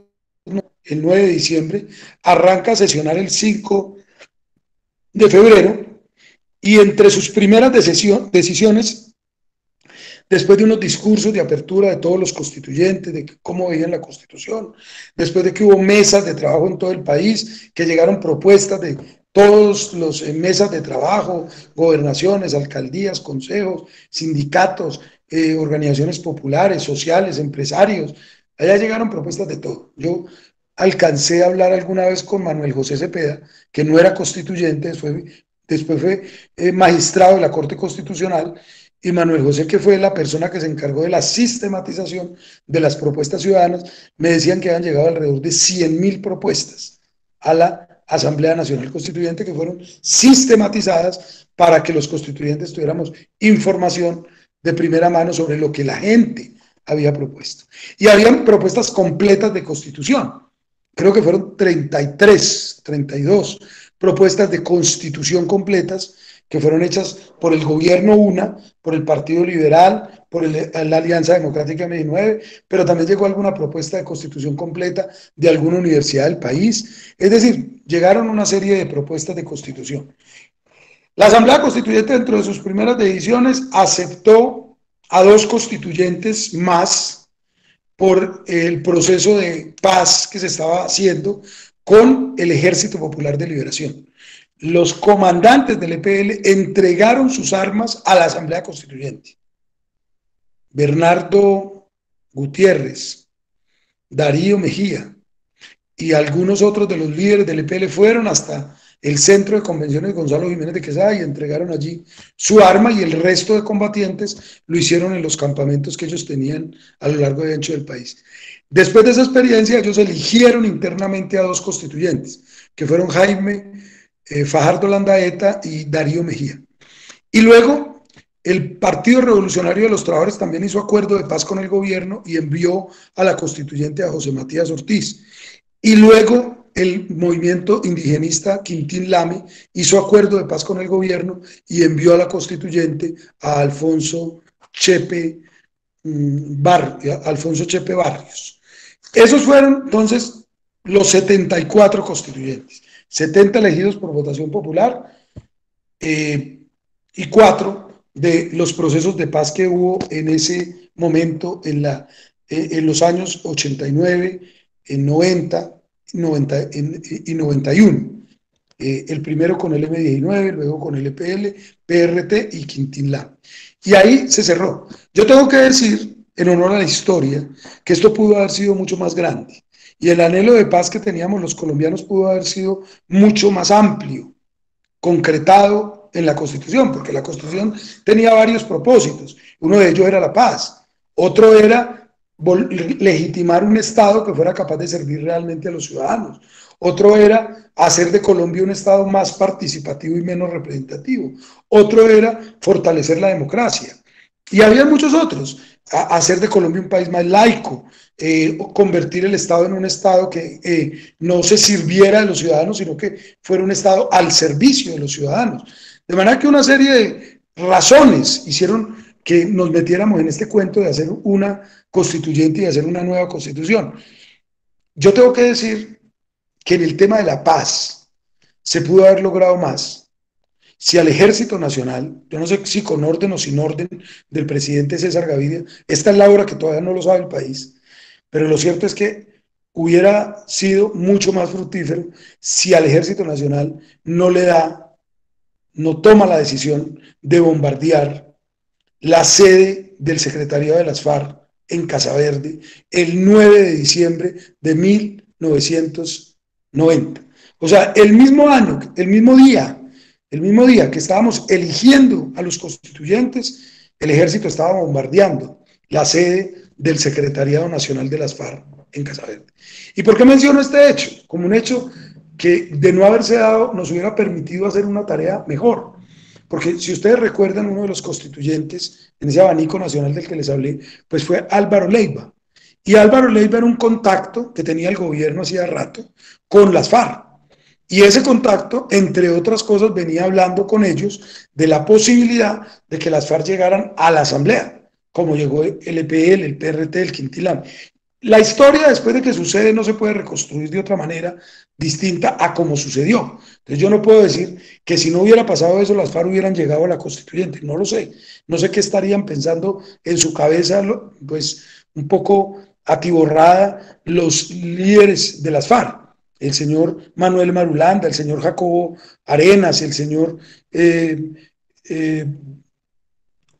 el 9 de diciembre, arranca a sesionar el 5 de febrero y entre sus primeras decisiones después de unos discursos de apertura de todos los constituyentes, de cómo veían la Constitución, después de que hubo mesas de trabajo en todo el país, que llegaron propuestas de todos los mesas de trabajo, gobernaciones, alcaldías, consejos, sindicatos, organizaciones populares, sociales, empresarios, allá llegaron propuestas de todo. Yo alcancé a hablar alguna vez con Manuel José Cepeda, que no era constituyente, después fue magistrado de la Corte Constitucional, y Manuel José, que fue la persona que se encargó de la sistematización de las propuestas ciudadanas, me decían que habían llegado alrededor de 100.000 propuestas a la Asamblea Nacional Constituyente que fueron sistematizadas para que los constituyentes tuviéramos información de primera mano sobre lo que la gente había propuesto. Y habían propuestas completas de constitución. Creo que fueron 33, 32 propuestas de constitución completas que fueron hechas por el gobierno UNA, por el Partido Liberal, por la Alianza Democrática M19, pero también llegó alguna propuesta de constitución completa de alguna universidad del país. Es decir, llegaron una serie de propuestas de constitución. La Asamblea Constituyente, dentro de sus primeras decisiones, aceptó a 2 constituyentes más por el proceso de paz que se estaba haciendo con el Ejército Popular de Liberación. Los comandantes del EPL entregaron sus armas a la Asamblea Constituyente. Bernardo Gutiérrez, Darío Mejía y algunos otros de los líderes del EPL fueron hasta el centro de convenciones Gonzalo Jiménez de Quesada y entregaron allí su arma, y el resto de combatientes lo hicieron en los campamentos que ellos tenían a lo largo y ancho del país. Después de esa experiencia, ellos eligieron internamente a 2 constituyentes, que fueron Jaime Fajardo Landaeta y Darío Mejía. Y luego el Partido Revolucionario de los Trabajadores también hizo acuerdo de paz con el gobierno y envió a la constituyente a José Matías Ortiz. Y luego el movimiento indigenista Quintín Lame hizo acuerdo de paz con el gobierno y envió a la constituyente a Alfonso Chepe Barrios. Esos fueron entonces los 74 constituyentes, 70 elegidos por votación popular y 4 de los procesos de paz que hubo en ese momento en los años 89, en 90 y 91. El primero con el M19, luego con el EPL, PRT y Quintín Lame. Y ahí se cerró. Yo tengo que decir, en honor a la historia, que esto pudo haber sido mucho más grande. Y el anhelo de paz que teníamos los colombianos pudo haber sido mucho más amplio, concretado en la Constitución, porque la Constitución tenía varios propósitos. Uno de ellos era la paz, otro era legitimar un Estado que fuera capaz de servir realmente a los ciudadanos, otro era hacer de Colombia un Estado más participativo y menos representativo, otro era fortalecer la democracia, y había muchos otros, hacer de Colombia un país más laico, convertir el Estado en un Estado que no se sirviera de los ciudadanos, sino que fuera un Estado al servicio de los ciudadanos. De manera que una serie de razones hicieron que nos metiéramos en este cuento de hacer una constituyente y hacer una nueva constitución. Yo tengo que decir que en el tema de la paz se pudo haber logrado más si al Ejército Nacional, yo no sé si con orden o sin orden del presidente César Gaviria, esta es la hora que todavía no lo sabe el país, pero lo cierto es que hubiera sido mucho más fructífero si al Ejército Nacional no toma la decisión de bombardear la sede del secretariado de las FARC en Casa Verde el 9 de diciembre de 1990. O sea, el mismo año, el mismo día que estábamos eligiendo a los constituyentes, el ejército estaba bombardeando la sede del Secretariado Nacional de las FARC en Casa Verde. ¿Y por qué menciono este hecho? Como un hecho que, de no haberse dado, nos hubiera permitido hacer una tarea mejor. Porque si ustedes recuerdan, uno de los constituyentes en ese abanico nacional del que les hablé, pues fue Álvaro Leiva. Y Álvaro Leiva era un contacto que tenía el gobierno hacía rato con las FARC. Y ese contacto, entre otras cosas, venía hablando con ellos de la posibilidad de que las FARC llegaran a la Asamblea, como llegó el EPL, el PRT, el Quintín Lame. La historia después de que sucede no se puede reconstruir de otra manera distinta a como sucedió. Entonces yo no puedo decir que si no hubiera pasado eso las FARC hubieran llegado a la constituyente, no lo sé. No sé qué estarían pensando en su cabeza, pues un poco atiborrada los líderes de las FARC, el señor Manuel Marulanda, el señor Jacobo Arenas, el señor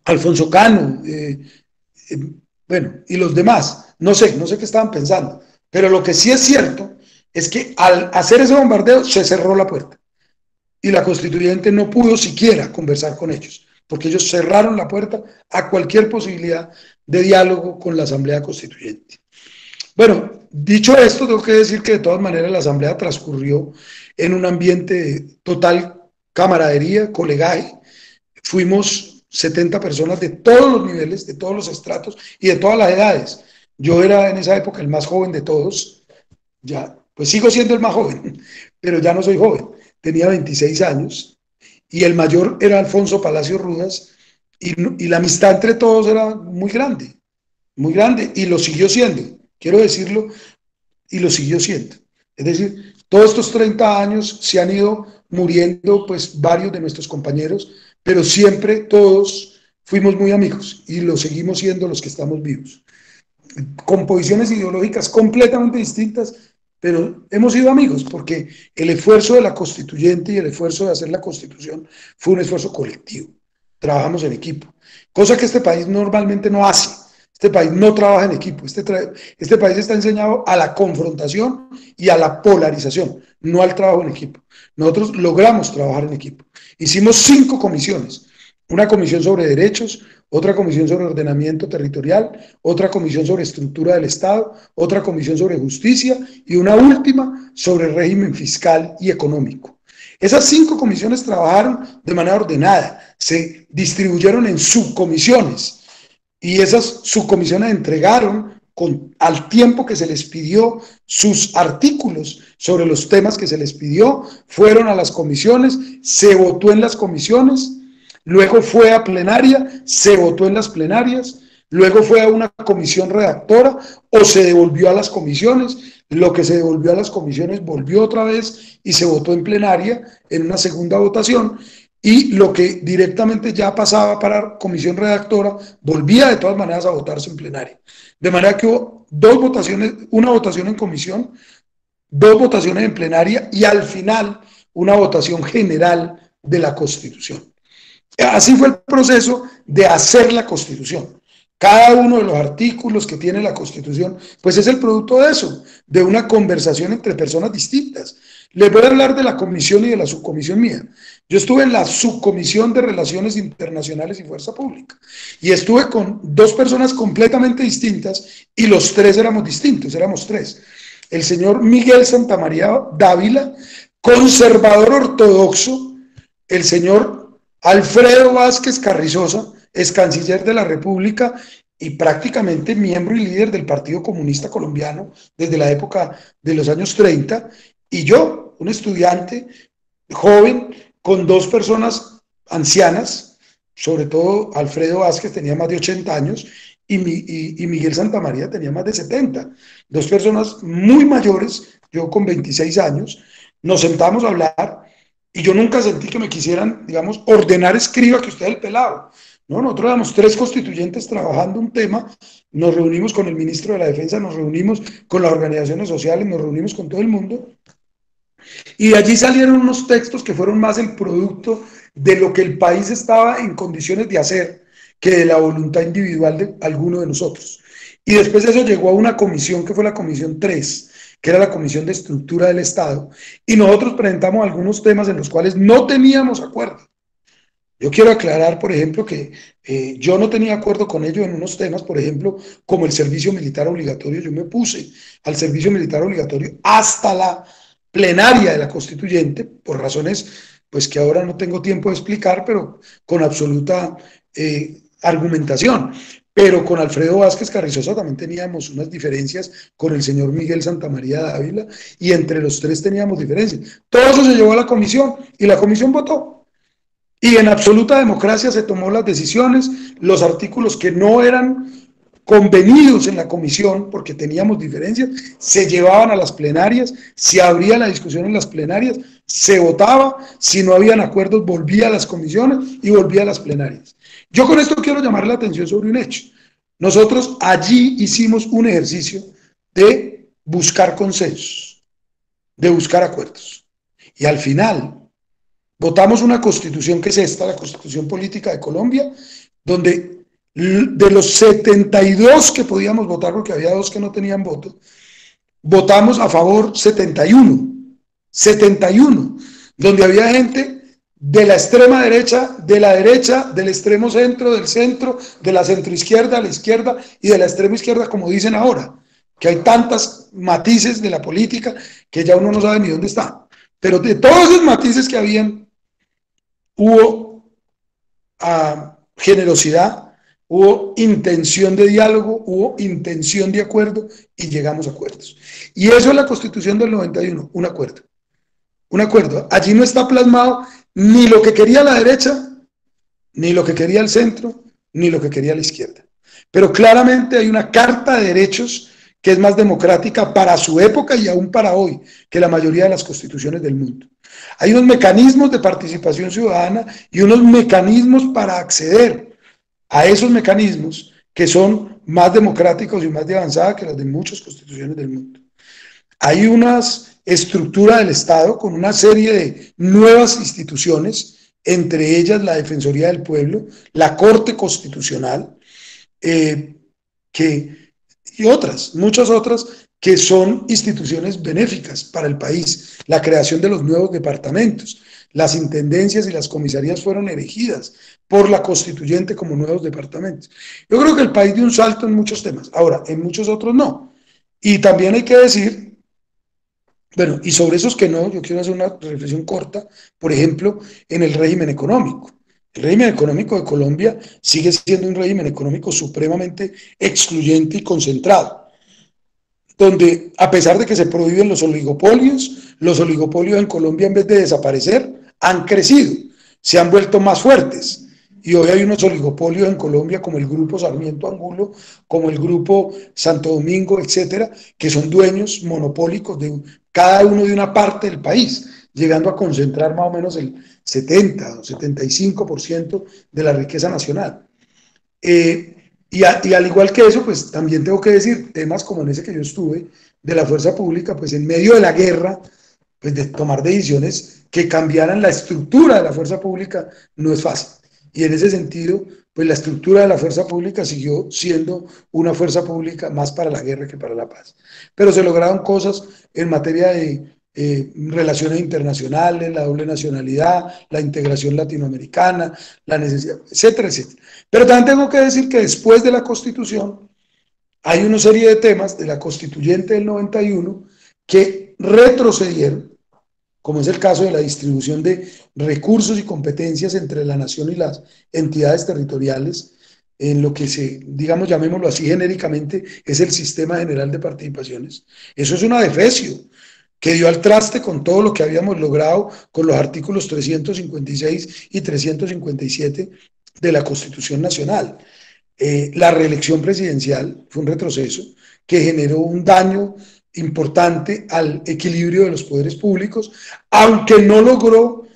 Alfonso Cano, bueno, y los demás. No sé qué estaban pensando, pero lo que sí es cierto es que al hacer ese bombardeo se cerró la puerta y la constituyente no pudo siquiera conversar con ellos, porque ellos cerraron la puerta a cualquier posibilidad de diálogo con la Asamblea Constituyente. Bueno, dicho esto, tengo que decir que de todas maneras la Asamblea transcurrió en un ambiente de total camaradería, colegaje. Fuimos 70 personas de todos los niveles, de todos los estratos y de todas las edades. Yo era en esa época el más joven de todos, ya, pues sigo siendo el más joven, pero ya no soy joven, tenía 26 años, y el mayor era Alfonso Palacios Rudas, y la amistad entre todos era muy grande, y lo siguió siendo, quiero decirlo, y lo siguió siendo. Es decir, todos estos 30 años se han ido muriendo, pues, varios de nuestros compañeros, pero siempre todos fuimos muy amigos, y lo seguimos siendo los que estamos vivos, con posiciones ideológicas completamente distintas, pero hemos sido amigos porque el esfuerzo de la constituyente y el esfuerzo de hacer la constitución fue un esfuerzo colectivo. Trabajamos en equipo, cosa que este país normalmente no hace. Este país no trabaja en equipo. Este país está enseñado a la confrontación y a la polarización, no al trabajo en equipo. Nosotros logramos trabajar en equipo. Hicimos 5 comisiones. Una comisión sobre derechos, otra comisión sobre ordenamiento territorial, otra comisión sobre estructura del Estado, otra comisión sobre justicia y una última sobre régimen fiscal y económico. Esas 5 comisiones trabajaron de manera ordenada, se distribuyeron en subcomisiones y esas subcomisiones entregaron al tiempo que se les pidió sus artículos sobre los temas que se les pidió, fueron a las comisiones, se votó en las comisiones. Luego fue a plenaria, se votó en las plenarias, luego fue a una comisión redactora o se devolvió a las comisiones. Lo que se devolvió a las comisiones volvió otra vez y se votó en plenaria en una segunda votación, y lo que directamente ya pasaba para comisión redactora volvía de todas maneras a votarse en plenaria. De manera que hubo 2 votaciones, una votación en comisión, 2 votaciones en plenaria y al final una votación general de la Constitución. Así fue el proceso de hacer la Constitución. Cada uno de los artículos que tiene la Constitución, pues es el producto de eso, de una conversación entre personas distintas. Les voy a hablar de la comisión y de la subcomisión mía. Yo estuve en la subcomisión de Relaciones Internacionales y Fuerza Pública, y estuve con 2 personas completamente distintas, y los 3 éramos distintos, éramos 3. El señor Miguel Santamaría Dávila, conservador ortodoxo, el señor Alfredo Vázquez Carrizosa, ex canciller de la República y prácticamente miembro y líder del Partido Comunista Colombiano desde la época de los años 30, y yo, un estudiante joven con 2 personas ancianas, sobre todo Alfredo Vázquez tenía más de 80 años y Miguel Santamaría tenía más de 70, 2 personas muy mayores, yo con 26 años, nos sentamos a hablar. Y yo nunca sentí que me quisieran, digamos, ordenar, escriba que usted es el pelado. No, nosotros éramos 3 constituyentes trabajando un tema, nos reunimos con el ministro de la Defensa, nos reunimos con las organizaciones sociales, nos reunimos con todo el mundo, y de allí salieron unos textos que fueron más el producto de lo que el país estaba en condiciones de hacer que de la voluntad individual de alguno de nosotros. Y después de eso llegó a una comisión que fue la comisión 3, que era la Comisión de Estructura del Estado, y nosotros presentamos algunos temas en los cuales no teníamos acuerdo. Yo quiero aclarar, por ejemplo, que yo no tenía acuerdo con ellos en unos temas, por ejemplo, como el servicio militar obligatorio. Yo me puse al servicio militar obligatorio hasta la plenaria de la Constituyente, por razones pues que ahora no tengo tiempo de explicar, pero con absoluta argumentación. Pero con Alfredo Vázquez Carrizosa también teníamos unas diferencias, con el señor Miguel Santamaría Dávila, y entre los 3 teníamos diferencias. Todo eso se llevó a la comisión y la comisión votó. Y en absoluta democracia se tomó las decisiones, los artículos que no eran convenidos en la comisión, porque teníamos diferencias, se llevaban a las plenarias, se abría la discusión en las plenarias, se votaba, si no habían acuerdos volvía a las comisiones y volvía a las plenarias. Yo con esto quiero llamar la atención sobre un hecho. Nosotros allí hicimos un ejercicio de buscar consensos, de buscar acuerdos. Y al final votamos una constitución que es esta, la Constitución Política de Colombia, donde de los 72 que podíamos votar, porque había 2 que no tenían voto, votamos a favor 71, donde había gente de la extrema derecha, del extremo centro, del centro, de la centroizquierda, la izquierda y de la extrema izquierda, como dicen ahora, que hay tantas matices de la política que ya uno no sabe ni dónde está. Pero de todos esos matices que habían, hubo generosidad, hubo intención de diálogo, hubo intención de acuerdo y llegamos a acuerdos. Y eso es la Constitución del 91, un acuerdo. Un acuerdo. Allí no está plasmado ni lo que quería la derecha, ni lo que quería el centro, ni lo que quería la izquierda. Pero claramente hay una carta de derechos que es más democrática para su época y aún para hoy que la mayoría de las constituciones del mundo. Hay unos mecanismos de participación ciudadana y unos mecanismos para acceder a esos mecanismos que son más democráticos y más de avanzada que las de muchas constituciones del mundo. Hay una estructura del Estado con una serie de nuevas instituciones, entre ellas la Defensoría del Pueblo, la Corte Constitucional, y otras, muchas otras, que son instituciones benéficas para el país. La creación de los nuevos departamentos, las intendencias y las comisarías fueron erigidas por la constituyente como nuevos departamentos. Yo creo que el país dio un salto en muchos temas, ahora, en muchos otros no. Y también hay que decir, bueno, y sobre esos que no, yo quiero hacer una reflexión corta, por ejemplo, en el régimen económico. El régimen económico de Colombia sigue siendo un régimen económico supremamente excluyente y concentrado, donde a pesar de que se prohíben los oligopolios en Colombia en vez de desaparecer, han crecido, se han vuelto más fuertes. Y hoy hay unos oligopolios en Colombia como el Grupo Sarmiento Angulo, como el Grupo Santo Domingo, etcétera, que son dueños monopólicos de cada uno de una parte del país, llegando a concentrar más o menos el 70 o 75% de la riqueza nacional. Y al igual que eso, pues también tengo que decir temas como en ese que yo estuve, de la fuerza pública, pues en medio de la guerra, pues de tomar decisiones que cambiaran la estructura de la fuerza pública no es fácil. Y en ese sentido, pues la estructura de la fuerza pública siguió siendo una fuerza pública más para la guerra que para la paz. Pero se lograron cosas en materia de relaciones internacionales, la doble nacionalidad, la integración latinoamericana, la necesidad, etcétera, etcétera. Pero también tengo que decir que después de la Constitución hay una serie de temas de la Constituyente del 91 que retrocedieron, como es el caso de la distribución de recursos y competencias entre la nación y las entidades territoriales, en lo que se, digamos, llamémoslo así genéricamente, es el Sistema General de Participaciones. Eso es un adefesio que dio al traste con todo lo que habíamos logrado con los artículos 356 y 357 de la Constitución Nacional. La reelección presidencial fue un retroceso que generó un daño importante al equilibrio de los poderes públicos, aunque no logró,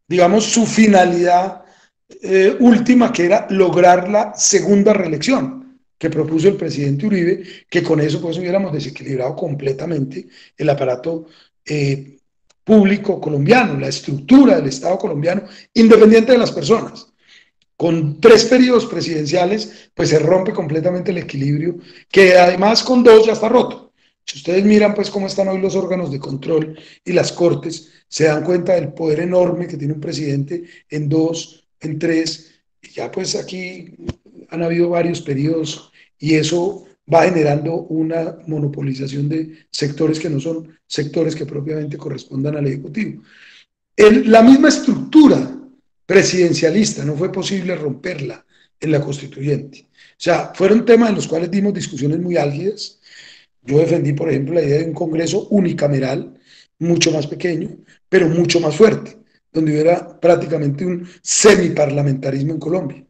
digamos, su finalidad última, que era lograr la segunda reelección que propuso el presidente Uribe, que con eso pues hubiéramos desequilibrado completamente el aparato público colombiano, la estructura del Estado colombiano, independiente de las personas. Con 3 periodos presidenciales, pues se rompe completamente el equilibrio, que además con 2 ya está roto. Si ustedes miran pues cómo están hoy los órganos de control y las cortes, se dan cuenta del poder enorme que tiene un presidente en 2, en 3, y ya pues aquí han habido varios periodos y eso va generando una monopolización de sectores que no son sectores que propiamente correspondan al Ejecutivo. La misma estructura presidencialista no fue posible romperla en la Constituyente. O sea, fueron temas en los cuales dimos discusiones muy álgidas. Yo defendí, por ejemplo, la idea de un Congreso unicameral, mucho más pequeño, pero mucho más fuerte, donde hubiera prácticamente un semiparlamentarismo en Colombia.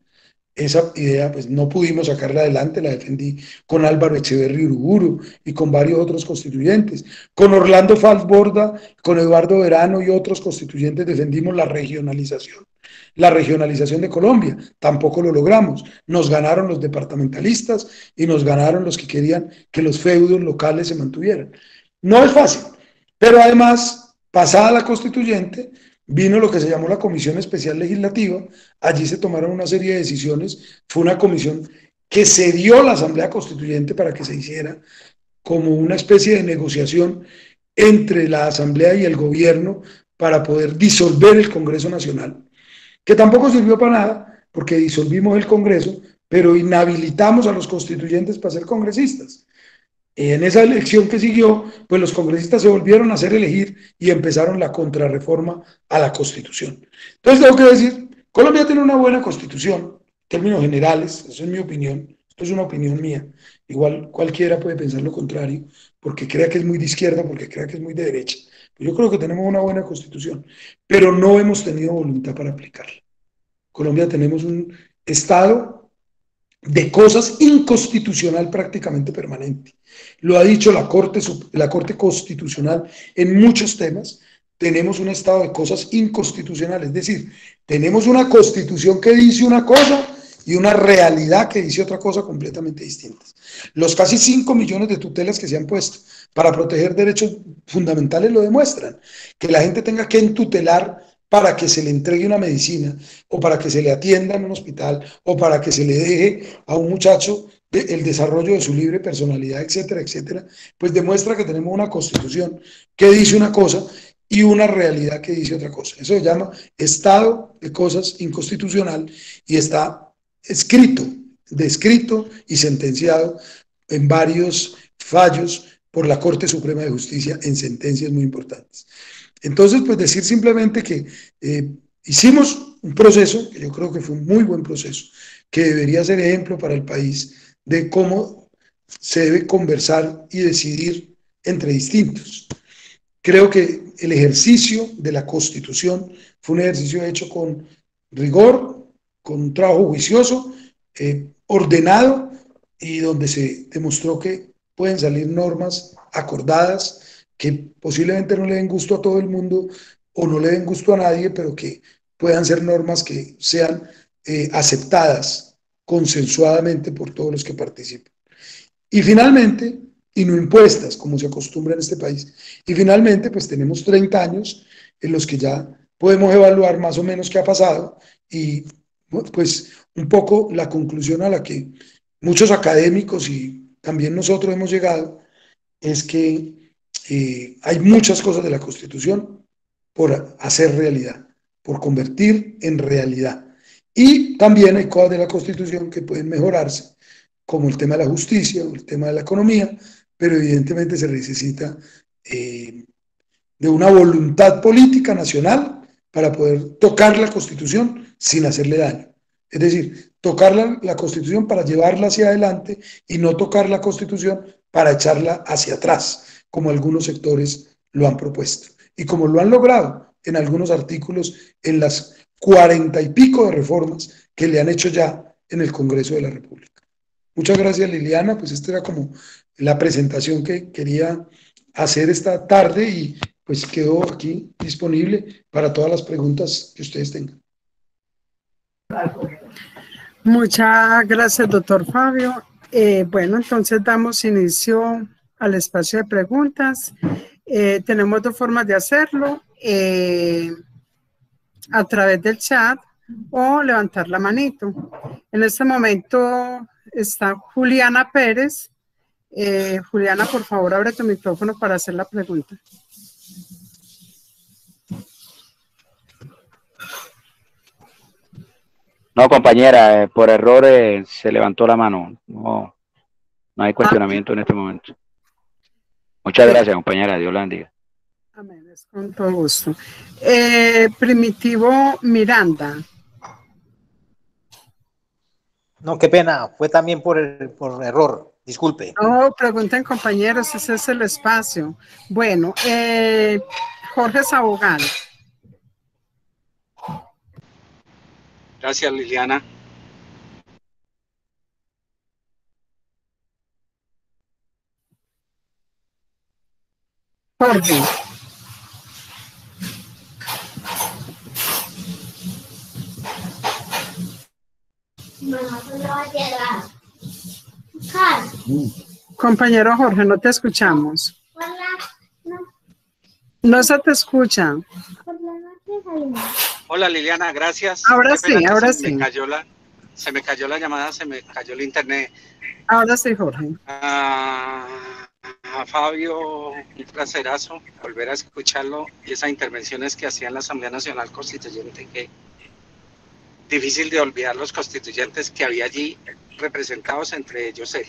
esa idea pues no pudimos sacarla adelante, la defendí con Álvaro Echeverri Uriburu y con varios otros constituyentes. Con Orlando Falsborda, con Eduardo Verano y otros constituyentes defendimos la regionalización de Colombia. Tampoco lo logramos. Nos ganaron los departamentalistas y nos ganaron los que querían que los feudos locales se mantuvieran. No es fácil, pero además, pasada la constituyente, vino lo que se llamó la Comisión Especial Legislativa. Allí se tomaron una serie de decisiones. Fue una comisión que se dio a la Asamblea Constituyente para que se hiciera como una especie de negociación entre la Asamblea y el gobierno para poder disolver el Congreso Nacional, que tampoco sirvió para nada, porque disolvimos el Congreso, pero inhabilitamos a los constituyentes para ser congresistas. En esa elección que siguió, pues los congresistas se volvieron a hacer elegir y empezaron la contrarreforma a la Constitución. Entonces tengo que decir, Colombia tiene una buena Constitución, en términos generales, eso es mi opinión, esto es una opinión mía, igual cualquiera puede pensar lo contrario, porque crea que es muy de izquierda, porque crea que es muy de derecha. Yo creo que tenemos una buena Constitución, pero no hemos tenido voluntad para aplicarla. Colombia tenemos un Estado de cosas inconstitucional prácticamente permanente. Lo ha dicho la Corte Constitucional en muchos temas. Tenemos un estado de cosas inconstitucionales, es decir, tenemos una constitución que dice una cosa y una realidad que dice otra cosa completamente distintas. Los casi 5 millones de tutelas que se han puesto para proteger derechos fundamentales lo demuestran. Que la gente tenga que entutelar para que se le entregue una medicina o para que se le atienda en un hospital o para que se le deje a un muchacho el desarrollo de su libre personalidad, etcétera, etcétera, pues demuestra que tenemos una constitución que dice una cosa y una realidad que dice otra cosa. Eso se llama estado de cosas inconstitucional y está descrito y sentenciado en varios fallos por la Corte Suprema de Justicia en sentencias muy importantes. Entonces, pues decir simplemente que hicimos un proceso, que yo creo que fue un muy buen proceso, que debería ser ejemplo para el país de cómo se debe conversar y decidir entre distintos. Creo que el ejercicio de la Constitución fue un ejercicio hecho con rigor, con un trabajo juicioso, ordenado, y donde se demostró que pueden salir normas acordadas, que posiblemente no le den gusto a todo el mundo o no le den gusto a nadie, pero que puedan ser normas que sean aceptadas consensuadamente por todos los que participan. Y finalmente, y no impuestas, como se acostumbra en este país, y finalmente, pues tenemos 30 años en los que ya podemos evaluar más o menos qué ha pasado y pues un poco la conclusión a la que muchos académicos y también nosotros hemos llegado es que hay muchas cosas de la Constitución por hacer realidad, por convertir en realidad. Y también hay cosas de la Constitución que pueden mejorarse, como el tema de la justicia o el tema de la economía, pero evidentemente se necesita de una voluntad política nacional para poder tocar la Constitución sin hacerle daño. Es decir, tocar la Constitución para llevarla hacia adelante y no tocar la Constitución para echarla hacia atrás, como algunos sectores lo han propuesto y como lo han logrado en algunos artículos en las 40 y pico de reformas que le han hecho ya en el Congreso de la República. Muchas gracias, Liliana. Pues esta era como la presentación que quería hacer esta tarde y pues quedo aquí disponible para todas las preguntas que ustedes tengan. Muchas gracias, doctor Fabio. Bueno, entonces damos inicio al espacio de preguntas. Tenemos dos formas de hacerlo, a través del chat o levantar la manito. En este momento está Juliana Pérez. Juliana, por favor, abre tu micrófono para hacer la pregunta. No, compañera, por error se levantó la mano. No hay cuestionamiento en este momento. Muchas gracias, compañera. Dios la bendiga. Amén, es con todo gusto. Primitivo Miranda. No, qué pena, fue también por error, disculpe. No, pregunten compañeros, ese es el espacio. Bueno, Jorge Sabogal. Gracias, Liliana. Jorge. Compañero Jorge, no te escuchamos. No se te escucha. Hola Liliana, gracias. Ahora sí, ahora sí. Se me cayó la llamada, se me cayó el internet. Ahora sí, Jorge. A Fabio, un placerazo volver a escucharlo y esas intervenciones que hacía en la Asamblea Nacional Constituyente, que difícil de olvidar los constituyentes que había allí representados, entre ellos él.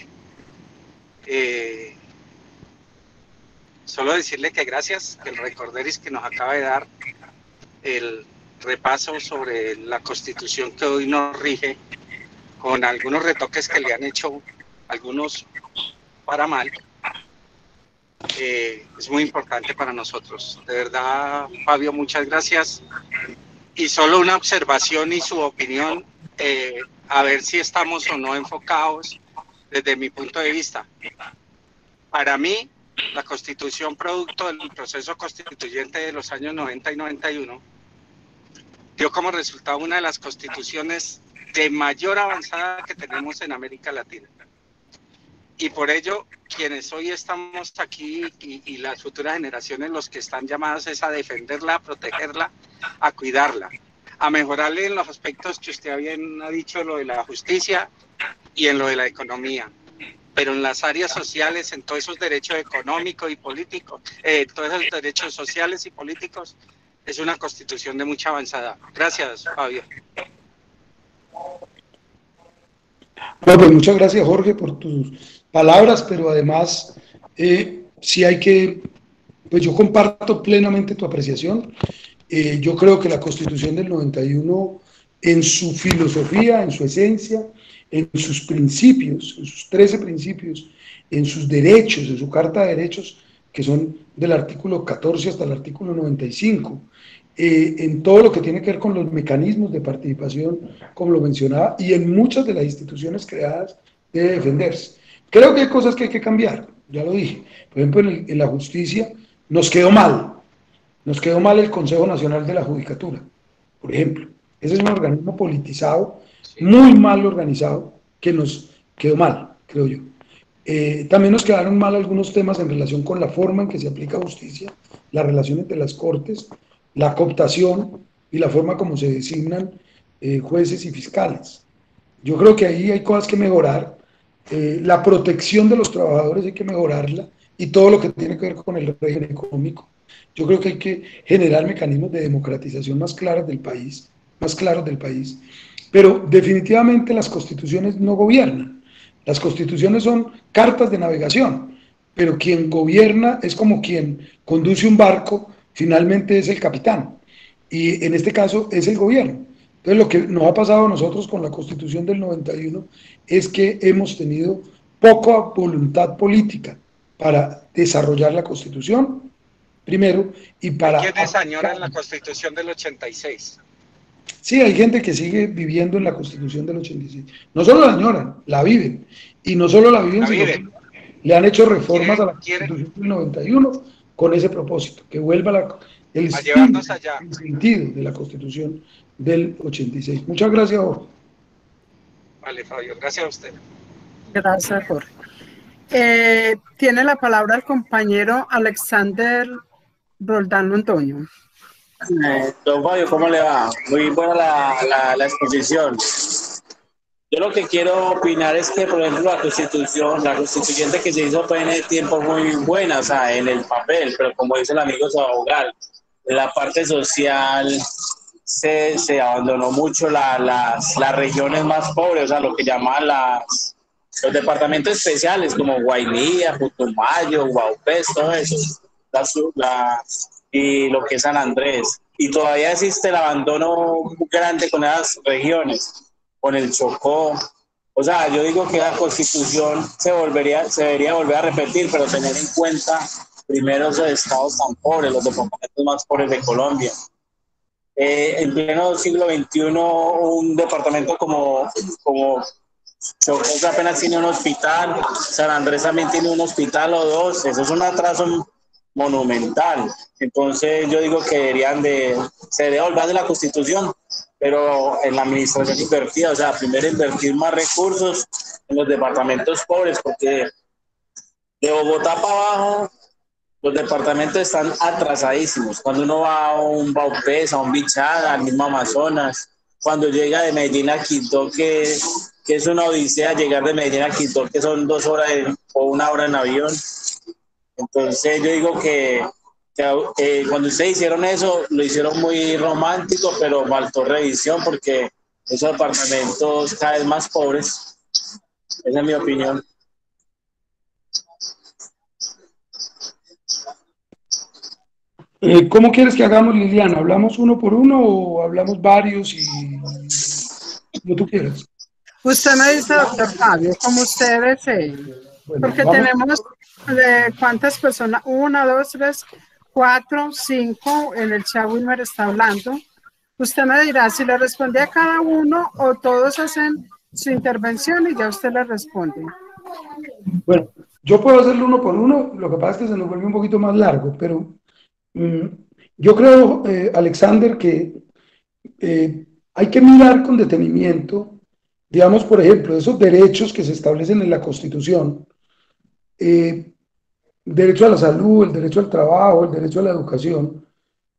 Solo decirle que gracias, que el recorderis que nos acaba de dar, el repaso sobre la Constitución que hoy nos rige, con algunos retoques que le han hecho algunos para mal, es muy importante para nosotros. De verdad, Fabio, muchas gracias. Y solo una observación y su opinión, a ver si estamos o no enfocados desde mi punto de vista. Para mí, la Constitución, producto del proceso constituyente de los años 90 y 91, dio como resultado una de las constituciones de mayor avanzada que tenemos en América Latina. Y por ello, quienes hoy estamos aquí y las futuras generaciones, los que están llamados es a defenderla, a protegerla, a cuidarla, a mejorarle en los aspectos que usted bien ha dicho, lo de la justicia y en lo de la economía. Pero en las áreas sociales, en todos esos derechos económicos y políticos, todos esos derechos sociales y políticos, es una constitución de mucha avanzada. Gracias, Fabio. Bueno, pues muchas gracias, Jorge, por tus palabras, pero además sí hay que, pues yo comparto plenamente tu apreciación. Yo creo que la Constitución del 91, en su filosofía, en su esencia, en sus principios, en sus 13 principios, en sus derechos, en su Carta de Derechos, que son del artículo 14 hasta el artículo 95, en todo lo que tiene que ver con los mecanismos de participación, como lo mencionaba, y en muchas de las instituciones creadas debe defenderse. Creo que hay cosas que hay que cambiar, ya lo dije. Por ejemplo, en la justicia nos quedó mal el Consejo Nacional de la Judicatura, por ejemplo. Ese es un organismo politizado, muy mal organizado, que nos quedó mal, creo yo. También nos quedaron mal algunos temas en relación con la forma en que se aplica justicia, la relación entre las cortes, la cooptación y la forma como se designan jueces y fiscales. Yo creo que ahí hay cosas que mejorar. La protección de los trabajadores hay que mejorarla, y todo lo que tiene que ver con el régimen económico. Yo creo que hay que generar mecanismos de democratización más claros del país, pero definitivamente las constituciones no gobiernan. Las constituciones son cartas de navegación, pero quien gobierna es como quien conduce un barco, finalmente es el capitán, y en este caso es el gobierno. Entonces, lo que nos ha pasado a nosotros con la Constitución del 91 es que hemos tenido poca voluntad política para desarrollar la Constitución, primero, y para... ¿Quiénes añoran la Constitución del 86? Sí, hay gente que sigue viviendo en la Constitución del 86. No solo la añoran, la viven. Y no solo la viven, sino que le han hecho reformas a la Constitución del 91 con ese propósito, que vuelva el sentido de la Constitución del 86. Muchas gracias, Jorge. Vale, Fabio, gracias a usted. Gracias, Jorge. Tiene la palabra el compañero Alexander Roldán Londoño. Don Fabio, ¿cómo le va? Muy buena la exposición. Yo lo que quiero opinar es que, por ejemplo, la constituyente que se hizo fue en el tiempo muy buena, o sea, en el papel, pero como dice el amigo Sabogal, en la parte social se abandonó mucho las regiones más pobres, o sea, lo que llaman los departamentos especiales, como Guainía, Putumayo, Guaupés, todo eso, y lo que es San Andrés. Y todavía existe el abandono muy grande con esas regiones, con el Chocó. O sea, yo digo que la Constitución se debería volver a repetir, pero tener en cuenta primero esos estados tan pobres, los departamentos más pobres de Colombia. En pleno siglo XXI, un departamento como Chocó apenas tiene un hospital, San Andrés también tiene un hospital o dos. Eso es un atraso monumental. Entonces yo digo que se debería volver de la Constitución, pero en la administración invertida, o sea, primero invertir más recursos en los departamentos pobres, porque de Bogotá para abajo los departamentos están atrasadísimos. Cuando uno va a un Baupés, a un Bichada, al mismo Amazonas, cuando llega de Medellín a Quito, que es una odisea llegar de Medellín a Quito, que son 2 horas o 1 hora en avión. Entonces yo digo que cuando ustedes hicieron eso, lo hicieron muy romántico, pero faltó revisión porque esos departamentos cada vez más pobres. Esa es mi opinión. ¿Cómo quieres que hagamos, Liliana? ¿Hablamos uno por uno o hablamos varios y como tú quieras? Usted me dice, doctor Fabio, como usted desee. Bueno, Porque vamos. tenemos, ¿cuántas personas? 1, 2, 3, 4, 5, en el chat Wilmer está hablando. Usted me dirá si le responde a cada uno o todos hacen su intervención y ya usted le responde. Bueno, yo puedo hacerlo uno por uno, lo que pasa es que se nos vuelve un poquito más largo, pero yo creo, Alexander, que hay que mirar con detenimiento, digamos, por ejemplo, esos derechos que se establecen en la Constitución, derecho a la salud, el derecho al trabajo, el derecho a la educación,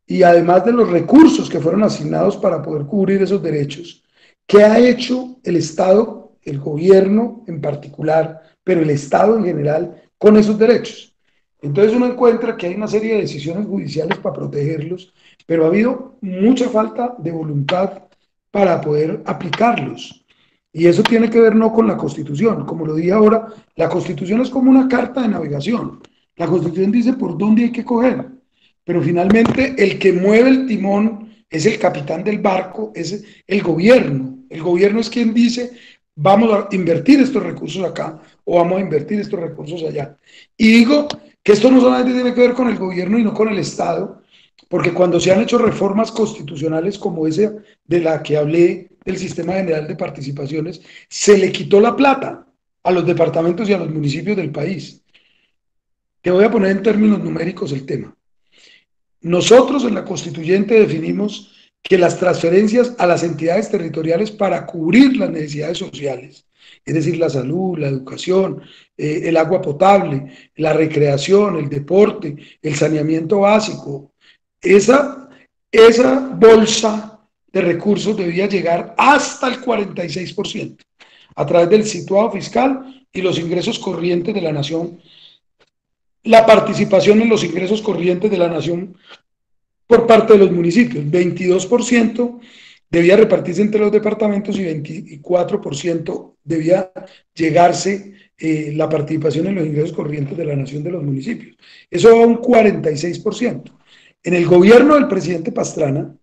y además de los recursos que fueron asignados para poder cubrir esos derechos, ¿qué ha hecho el Estado, el gobierno en particular, pero el Estado en general, con esos derechos? Entonces uno encuentra que hay una serie de decisiones judiciales para protegerlos, pero ha habido mucha falta de voluntad para poder aplicarlos. Y eso tiene que ver no con la Constitución, como lo dije ahora, la Constitución es como una carta de navegación. La Constitución dice por dónde hay que coger, pero finalmente el que mueve el timón es el capitán del barco, es el gobierno. El gobierno es quien dice, vamos a invertir estos recursos acá o vamos a invertir estos recursos allá. Y digo que esto no solamente tiene que ver con el gobierno y no con el Estado, porque cuando se han hecho reformas constitucionales como esa de la que hablé, del Sistema General de Participaciones, se le quitó la plata a los departamentos y a los municipios del país. Te voy a poner en términos numéricos el tema. Nosotros en la Constituyente definimos que las transferencias a las entidades territoriales para cubrir las necesidades sociales, es decir, la salud, la educación, el agua potable, la recreación, el deporte, el saneamiento básico, esa bolsa de recursos debía llegar hasta el 46% a través del situado fiscal y los ingresos corrientes de la nación. La participación en los ingresos corrientes de la nación por parte de los municipios, 22% debía repartirse entre los departamentos y 24% debía llegarse la participación en los ingresos corrientes de la nación de los municipios. Eso va a un 46%. En el gobierno del presidente Pastrana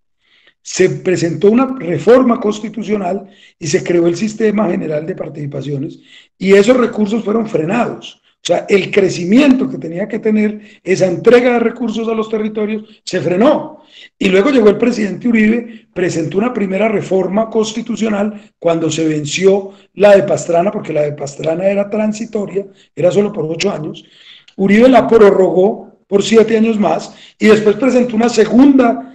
se presentó una reforma constitucional y se creó el Sistema General de Participaciones y esos recursos fueron frenados. O sea, el crecimiento que tenía que tener esa entrega de recursos a los territorios se frenó. Y luego llegó el presidente Uribe, presentó una primera reforma constitucional cuando se venció la de Pastrana, porque la de Pastrana era transitoria, era solo por 8 años. Uribe la prorrogó por 7 años más y después presentó una segunda,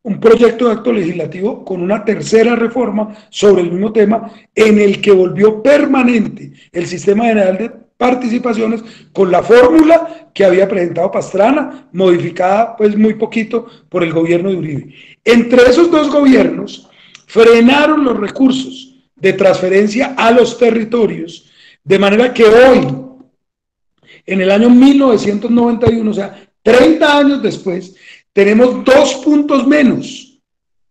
un proyecto de acto legislativo con una tercera reforma sobre el mismo tema en el que volvió permanente el Sistema General de Participaciones con la fórmula que había presentado Pastrana, modificada pues muy poquito por el gobierno de Uribe. Entre esos dos gobiernos frenaron los recursos de transferencia a los territorios, de manera que hoy, en el año 1991, o sea, 30 años después, tenemos 2 puntos menos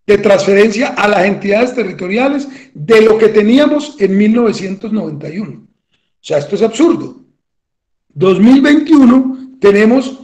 de transferencia a las entidades territoriales de lo que teníamos en 1991. O sea, esto es absurdo. 2021 tenemos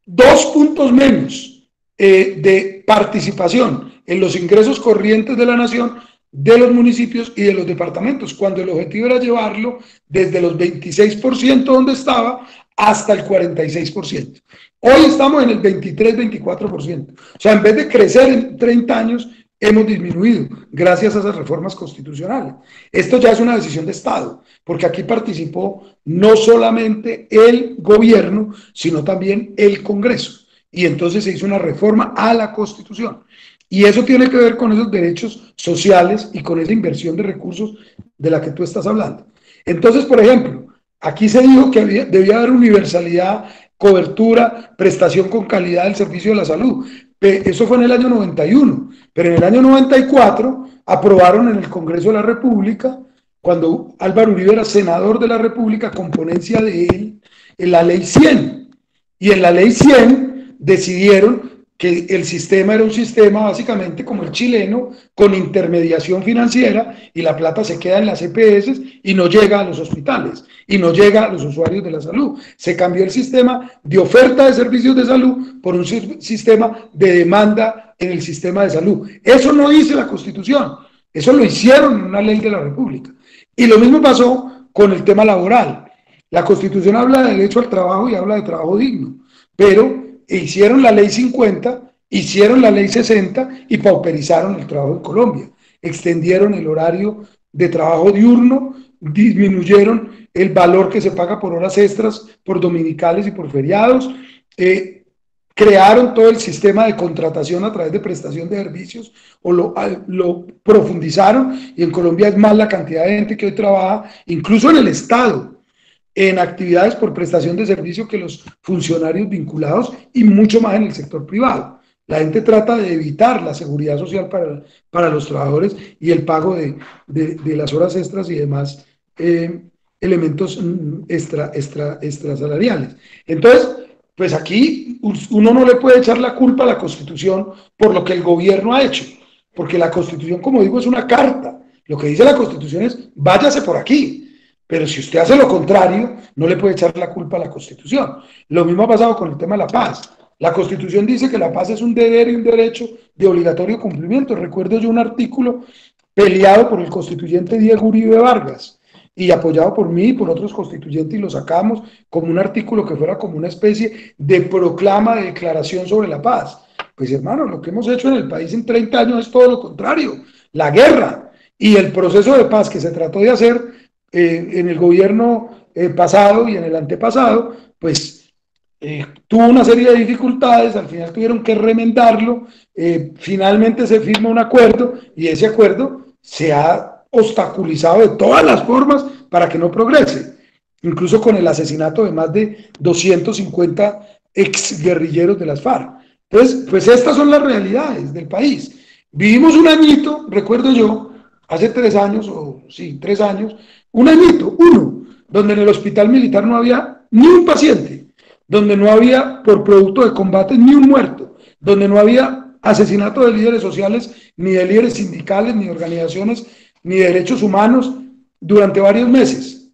2 puntos menos de participación en los ingresos corrientes de la nación, de los municipios y de los departamentos, cuando el objetivo era llevarlo desde los 26% donde estaba hasta el 46%. Hoy estamos en el 23-24%. O sea, en vez de crecer en 30 años, hemos disminuido gracias a esas reformas constitucionales. Esto ya es una decisión de Estado, porque aquí participó no solamente el gobierno, sino también el Congreso. Y entonces se hizo una reforma a la Constitución. Y eso tiene que ver con esos derechos sociales y con esa inversión de recursos de la que tú estás hablando. Entonces, por ejemplo, aquí se dijo que debía haber universalidad, cobertura, prestación con calidad del servicio de la salud. Eso fue en el año 91, pero en el año 94 aprobaron en el Congreso de la República, cuando Álvaro Uribe era senador de la República, con ponencia de él, en la ley 100. Y en la ley 100 decidieron que el sistema era un sistema básicamente como el chileno, con intermediación financiera, y la plata se queda en las EPS y no llega a los hospitales, y no llega a los usuarios de la salud. Se cambió el sistema de oferta de servicios de salud por un sistema de demanda en el sistema de salud. Eso no dice la Constitución, eso lo hicieron en una ley de la República. Y lo mismo pasó con el tema laboral. La Constitución habla de derecho al trabajo y habla de trabajo digno, pero hicieron la ley 50, hicieron la ley 60 y pauperizaron el trabajo en Colombia. Extendieron el horario de trabajo diurno, disminuyeron el valor que se paga por horas extras, por dominicales y por feriados, crearon todo el sistema de contratación a través de prestación de servicios, o lo profundizaron, y en Colombia es más la cantidad de gente que hoy trabaja, incluso en el Estado, en actividades por prestación de servicio, que los funcionarios vinculados, y mucho más en el sector privado. La gente trata de evitar la seguridad social para los trabajadores y el pago de las horas extras y demás elementos extrasalariales. Entonces, pues aquí uno no le puede echar la culpa a la Constitución por lo que el gobierno ha hecho, porque la Constitución, como digo, es una carta. Lo que dice la Constitución es: váyase por aquí. Pero si usted hace lo contrario, no le puede echar la culpa a la Constitución. Lo mismo ha pasado con el tema de la paz. La Constitución dice que la paz es un deber y un derecho de obligatorio cumplimiento. Recuerdo yo un artículo peleado por el constituyente Diego Uribe Vargas y apoyado por mí y por otros constituyentes, y lo sacamos como un artículo que fuera como una especie de proclama, de declaración sobre la paz. Pues hermano, lo que hemos hecho en el país en 30 años es todo lo contrario: la guerra. Y el proceso de paz que se trató de hacer en el gobierno pasado y en el antepasado, pues tuvo una serie de dificultades. Al final tuvieron que remendarlo, finalmente se firma un acuerdo, y ese acuerdo se ha obstaculizado de todas las formas para que no progrese, incluso con el asesinato de más de 250 exguerrilleros de las FARC. Entonces, pues estas son las realidades del país. Vivimos un añito, recuerdo yo, hace 3 años, o sí, 3 años, un añito, donde en el hospital militar no había ni un paciente, donde no había, por producto de combate, ni un muerto, donde no había asesinato de líderes sociales, ni de líderes sindicales, ni de organizaciones, ni de derechos humanos durante varios meses.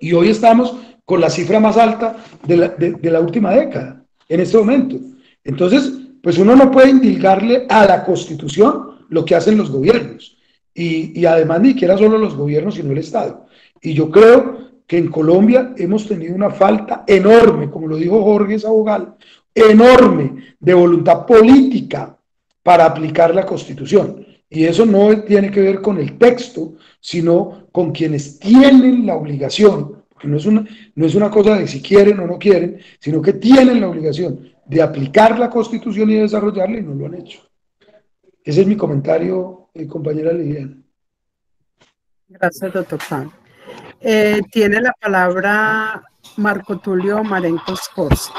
Y hoy estamos con la cifra más alta de la última década, en este momento. Entonces, pues uno no puede indilgarle a la Constitución lo que hacen los gobiernos. Y además ni siquiera solo los gobiernos, sino el Estado. Y yo creo que en Colombia hemos tenido una falta enorme, como lo dijo Jorge Sabogal, enorme de voluntad política para aplicar la Constitución. Y eso no tiene que ver con el texto, sino con quienes tienen la obligación, porque no es una cosa de si quieren o no quieren, sino que tienen la obligación de aplicar la Constitución y de desarrollarla, y no lo han hecho. Ese es mi comentario, compañera Liliana. Gracias, doctor Juan. Tiene la palabra Marco Tulio Marenco Scorza.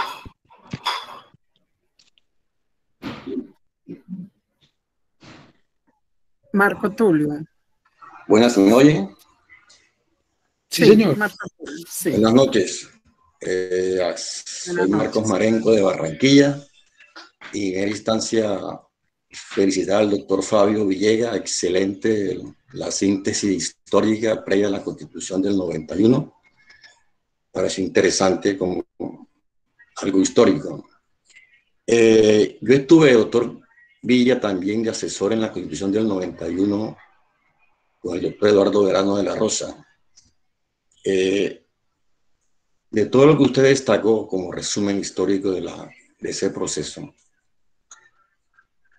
Marco Tulio. Buenas, ¿me oye? Sí, señor. Marco Tulio, sí. Buenas noches. Soy Marcos Marenco de Barranquilla, y en esta instancia felicitar al doctor Fabio Villegas, excelente la síntesis histórica previa a la Constitución del 91. Parece interesante como algo histórico. Yo estuve, doctor Villa, también de asesor en la Constitución del 91 con el doctor Eduardo Verano de la Rosa. De todo lo que usted destacó como resumen histórico de ese proceso,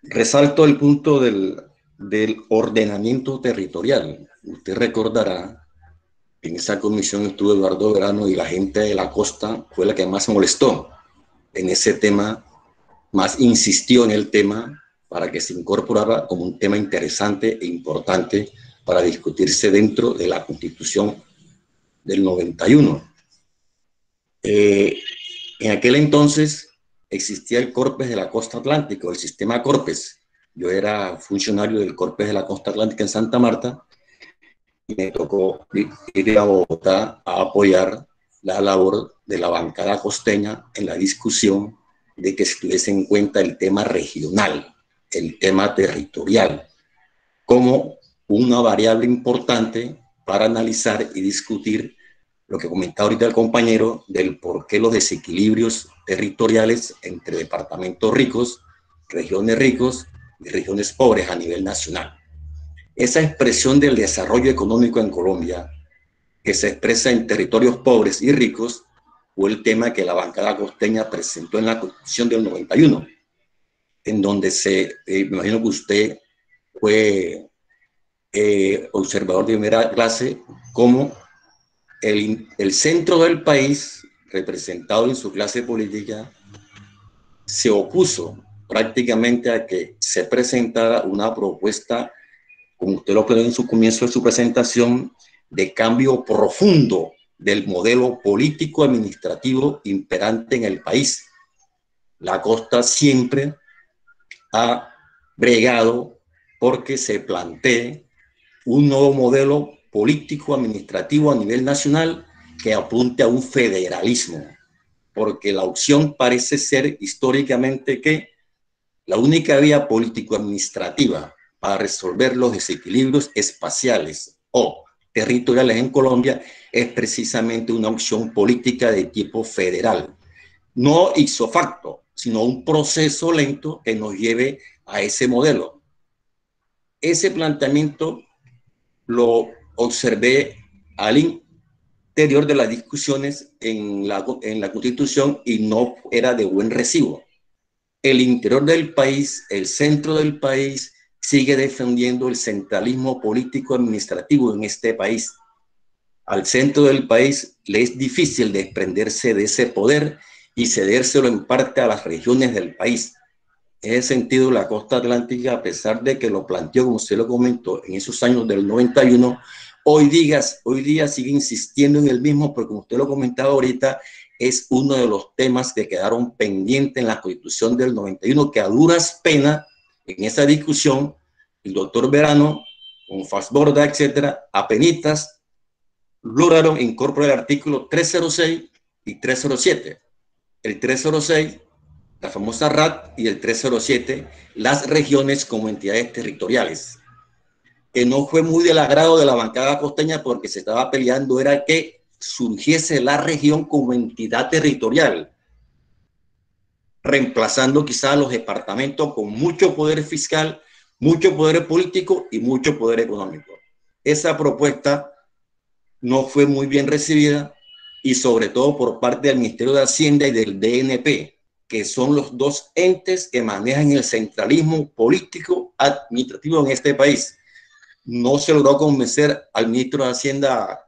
Resalto el punto del ordenamiento territorial. Usted recordará, en esa comisión estuvo Eduardo Verano y la gente de la costa fue la que más se molestó en ese tema, más insistió en el tema para que se incorporara como un tema interesante e importante para discutirse dentro de la Constitución del 91. En aquel entonces existía el Corpes de la Costa Atlántica, el sistema Corpes. Yo era funcionario del Corpes de la Costa Atlántica en Santa Marta y me tocó ir a Bogotá a apoyar la labor de la bancada costeña en la discusión de que se tuviese en cuenta el tema regional, el tema territorial, como una variable importante para analizar y discutir lo que comentaba ahorita el compañero del por qué los desequilibrios territoriales entre departamentos ricos y regiones pobres a nivel nacional. Esa expresión del desarrollo económico en Colombia, que se expresa en territorios pobres y ricos, fue el tema que la bancada costeña presentó en la Constitución del 91, en donde me imagino que usted fue observador de primera clase, como el centro del país, representado en su clase política, se opuso prácticamente a que se presentara una propuesta, como usted lo planteó en su comienzo de su presentación, de cambio profundo del modelo político-administrativo imperante en el país. La costa siempre ha bregado porque se plantee un nuevo modelo político-administrativo a nivel nacional que apunte a un federalismo, porque la opción parece ser históricamente que la única vía político-administrativa para resolver los desequilibrios espaciales o territoriales en Colombia es precisamente una opción política de tipo federal, no ipso facto, sino un proceso lento que nos lleve a ese modelo. Ese planteamiento lo observé al interior de las discusiones en la Constitución y no era de buen recibo. El interior del país, el centro del país, sigue defendiendo el centralismo político administrativo en este país. Al centro del país le es difícil desprenderse de ese poder y cedérselo en parte a las regiones del país. En ese sentido, la costa atlántica, a pesar de que lo planteó, como usted lo comentó, en esos años del 91, hoy día sigue insistiendo en el mismo, porque como usted lo comentaba ahorita, es uno de los temas que quedaron pendientes en la Constitución del 91, que a duras penas, en esa discusión, el doctor Verano, con Fassborda, etcétera, apenitas lograron incorporar el artículo 306 y 307. El 306, la famosa RAT, y el 307, las regiones como entidades territoriales, que no fue muy del agrado de la bancada costeña porque se estaba peleando era que surgiese la región como entidad territorial, reemplazando quizás a los departamentos con mucho poder fiscal, mucho poder político y mucho poder económico. Esa propuesta no fue muy bien recibida y sobre todo por parte del Ministerio de Hacienda y del DNP, que son los dos entes que manejan el centralismo político administrativo en este país. No se logró convencer al ministro de Hacienda,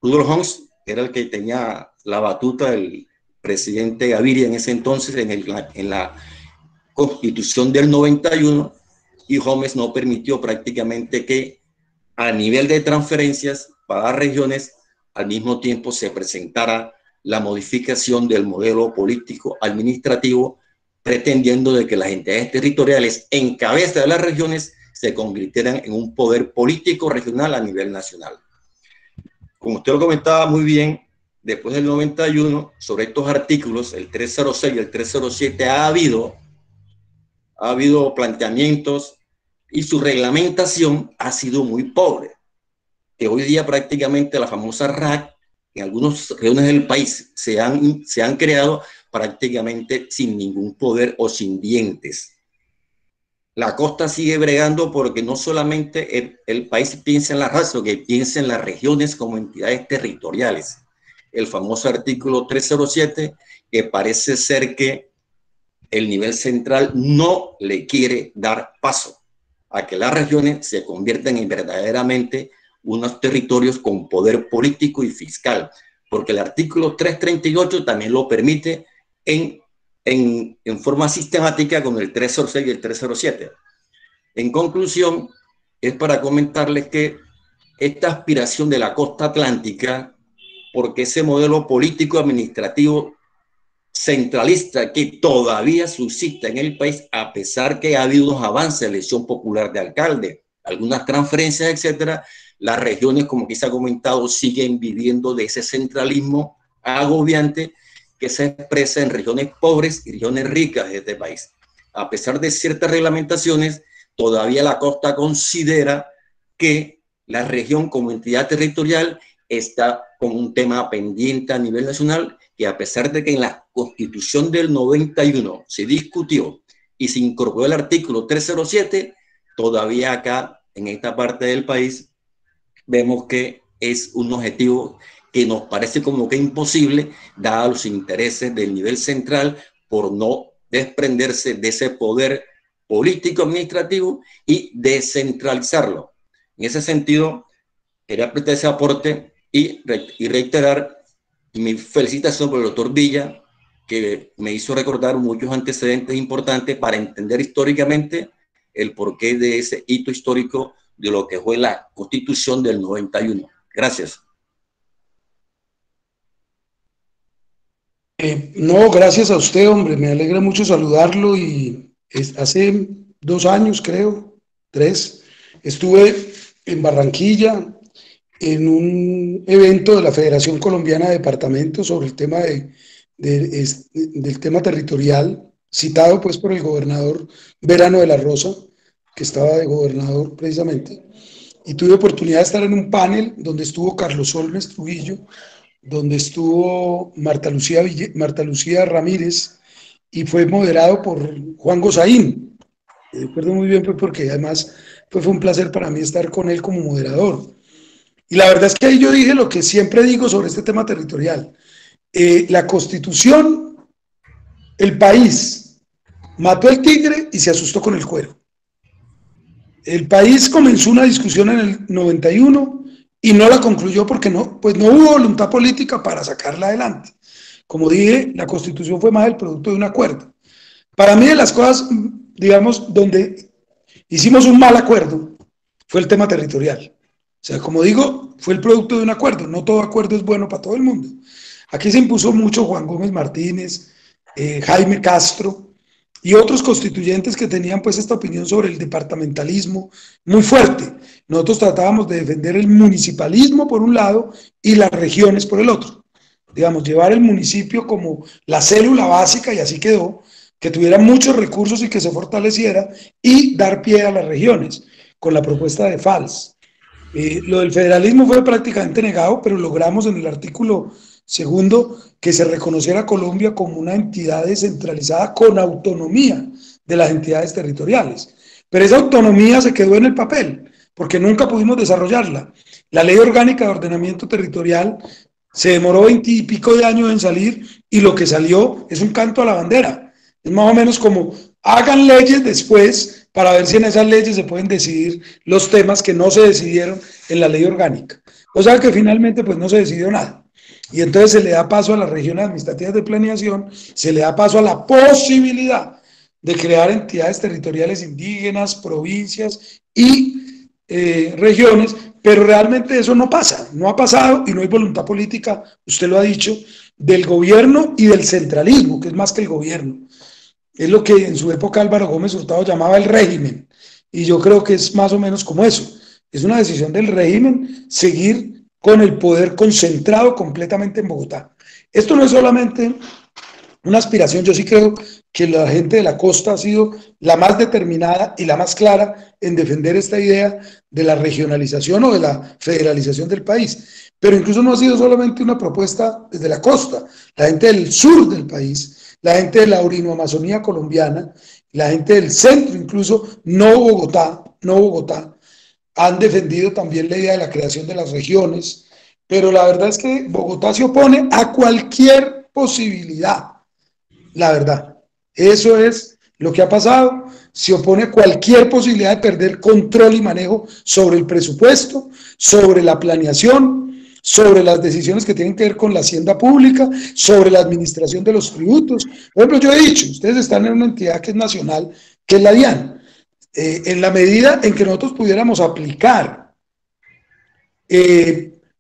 Rudolf Homs, que era el que tenía la batuta del presidente Gaviria en ese entonces, en la Constitución del 91, y Homs no permitió prácticamente que a nivel de transferencias para las regiones al mismo tiempo se presentara la modificación del modelo político administrativo, pretendiendo de que las entidades territoriales en cabeza de las regiones se convirtieran en un poder político regional a nivel nacional. Como usted lo comentaba muy bien, después del 91, sobre estos artículos, el 306 y el 307, ha habido planteamientos y su reglamentación ha sido muy pobre. Que hoy día prácticamente la famosa RAC en algunas regiones del país se han creado prácticamente sin ningún poder o sin dientes. La costa sigue bregando porque no solamente el país piensa en la RAC, sino que piensa en las regiones como entidades territoriales. El famoso artículo 307, que parece ser que el nivel central no le quiere dar paso a que las regiones se conviertan en verdaderamente unos territorios con poder político y fiscal, porque el artículo 338 también lo permite en forma sistemática con el 306 y el 307. En conclusión, es para comentarles que esta aspiración de la costa atlántica, porque ese modelo político administrativo centralista que todavía subsiste en el país, a pesar que ha habido unos avances de elección popular de alcalde, algunas transferencias, etcétera, las regiones, como aquí se ha comentado, siguen viviendo de ese centralismo agobiante que se expresa en regiones pobres y regiones ricas de este país. A pesar de ciertas reglamentaciones, todavía la costa considera que la región como entidad territorial está como un tema pendiente a nivel nacional, que a pesar de que en la Constitución del 91 se discutió y se incorporó el artículo 307, todavía acá en esta parte del país vemos que es un objetivo que nos parece como que imposible, dado los intereses del nivel central, por no desprenderse de ese poder político administrativo y descentralizarlo. En ese sentido, quería prestar ese aporte y reiterar mi felicitación por el doctor Villa, que me hizo recordar muchos antecedentes importantes para entender históricamente el porqué de ese hito histórico de lo que fue la Constitución del 91. Gracias. No, gracias a usted, hombre, me alegra mucho saludarlo y hace 2 años, creo, 3, estuve en Barranquilla en un evento de la Federación Colombiana de Departamentos sobre el tema del tema territorial, citado pues por el gobernador Verano de la Rosa, que estaba de gobernador precisamente, y tuve oportunidad de estar en un panel donde estuvo Carlos Holmes Trujillo, donde estuvo Marta Lucía Ramírez, y fue moderado por Juan Gozaín. Recuerdo muy bien pues, porque además fue un placer para mí estar con él como moderador. Y la verdad es que ahí yo dije lo que siempre digo sobre este tema territorial. La Constitución, el país mató el tigre y se asustó con el cuero. El país comenzó una discusión en el 91 y no la concluyó porque no hubo voluntad política para sacarla adelante. Como dije, la Constitución fue más el producto de un acuerdo. Para mí, de las cosas, digamos, donde hicimos un mal acuerdo, fue el tema territorial. O sea, como digo, fue el producto de un acuerdo. No todo acuerdo es bueno para todo el mundo. Aquí se impuso mucho Juan Gómez Martínez, Jaime Castro y otros constituyentes que tenían pues esta opinión sobre el departamentalismo muy fuerte. Nosotros tratábamos de defender el municipalismo por un lado y las regiones por el otro. Digamos, llevar el municipio como la célula básica, y así quedó, que tuviera muchos recursos y que se fortaleciera, y dar pie a las regiones con la propuesta de FALS. Lo del federalismo fue prácticamente negado, pero logramos en el artículo 2 que se reconociera a Colombia como una entidad descentralizada con autonomía de las entidades territoriales. Pero esa autonomía se quedó en el papel, porque nunca pudimos desarrollarla. La Ley Orgánica de Ordenamiento Territorial se demoró 20 y pico de años en salir, y lo que salió es un canto a la bandera. Es más o menos como hagan leyes después para ver si en esas leyes se pueden decidir los temas que no se decidieron en la ley orgánica. O sea que finalmente pues no se decidió nada. Y entonces se le da paso a las regiones administrativas de planeación, se le da paso a la posibilidad de crear entidades territoriales indígenas, provincias y regiones, pero realmente eso no pasa, no ha pasado, y no hay voluntad política, usted lo ha dicho, del gobierno y del centralismo, que es más que el gobierno. Es lo que en su época Álvaro Gómez Hurtado llamaba el régimen, y yo creo que es más o menos como eso. Es una decisión del régimen seguir con el poder concentrado completamente en Bogotá. Esto no es solamente una aspiración, yo sí creo que la gente de la costa ha sido la más determinada y la más clara en defender esta idea de la regionalización o de la federalización del país. Pero incluso no ha sido solamente una propuesta desde la costa. La gente del sur del país, la gente de la Orinoamazonía colombiana, la gente del centro, incluso no Bogotá, han defendido también la idea de la creación de las regiones. Pero la verdad es que Bogotá se opone a cualquier posibilidad, la verdad. Eso es lo que ha pasado. Se opone a cualquier posibilidad de perder control y manejo sobre el presupuesto, sobre la planeación, sobre las decisiones que tienen que ver con la hacienda pública, sobre la administración de los tributos. Por ejemplo, yo he dicho, ustedes están en una entidad que es nacional, que es la DIAN. En la medida en que nosotros pudiéramos aplicar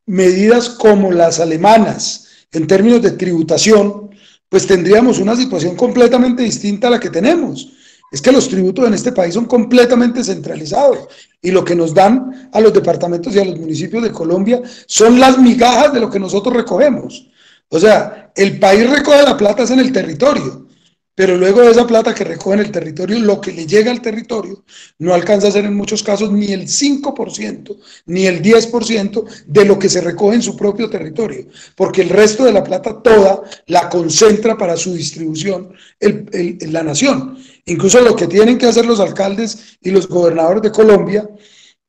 medidas como las alemanas en términos de tributación, pues tendríamos una situación completamente distinta a la que tenemos. Es que los tributos en este país son completamente centralizados y lo que nos dan a los departamentos y a los municipios de Colombia son las migajas de lo que nosotros recogemos. O sea, el país recoge la plata en el territorio, pero luego de esa plata que recoge en el territorio, lo que le llega al territorio no alcanza a ser en muchos casos ni el 5%, ni el 10% de lo que se recoge en su propio territorio, porque el resto de la plata toda la concentra para su distribución la nación. Incluso lo que tienen que hacer los alcaldes y los gobernadores de Colombia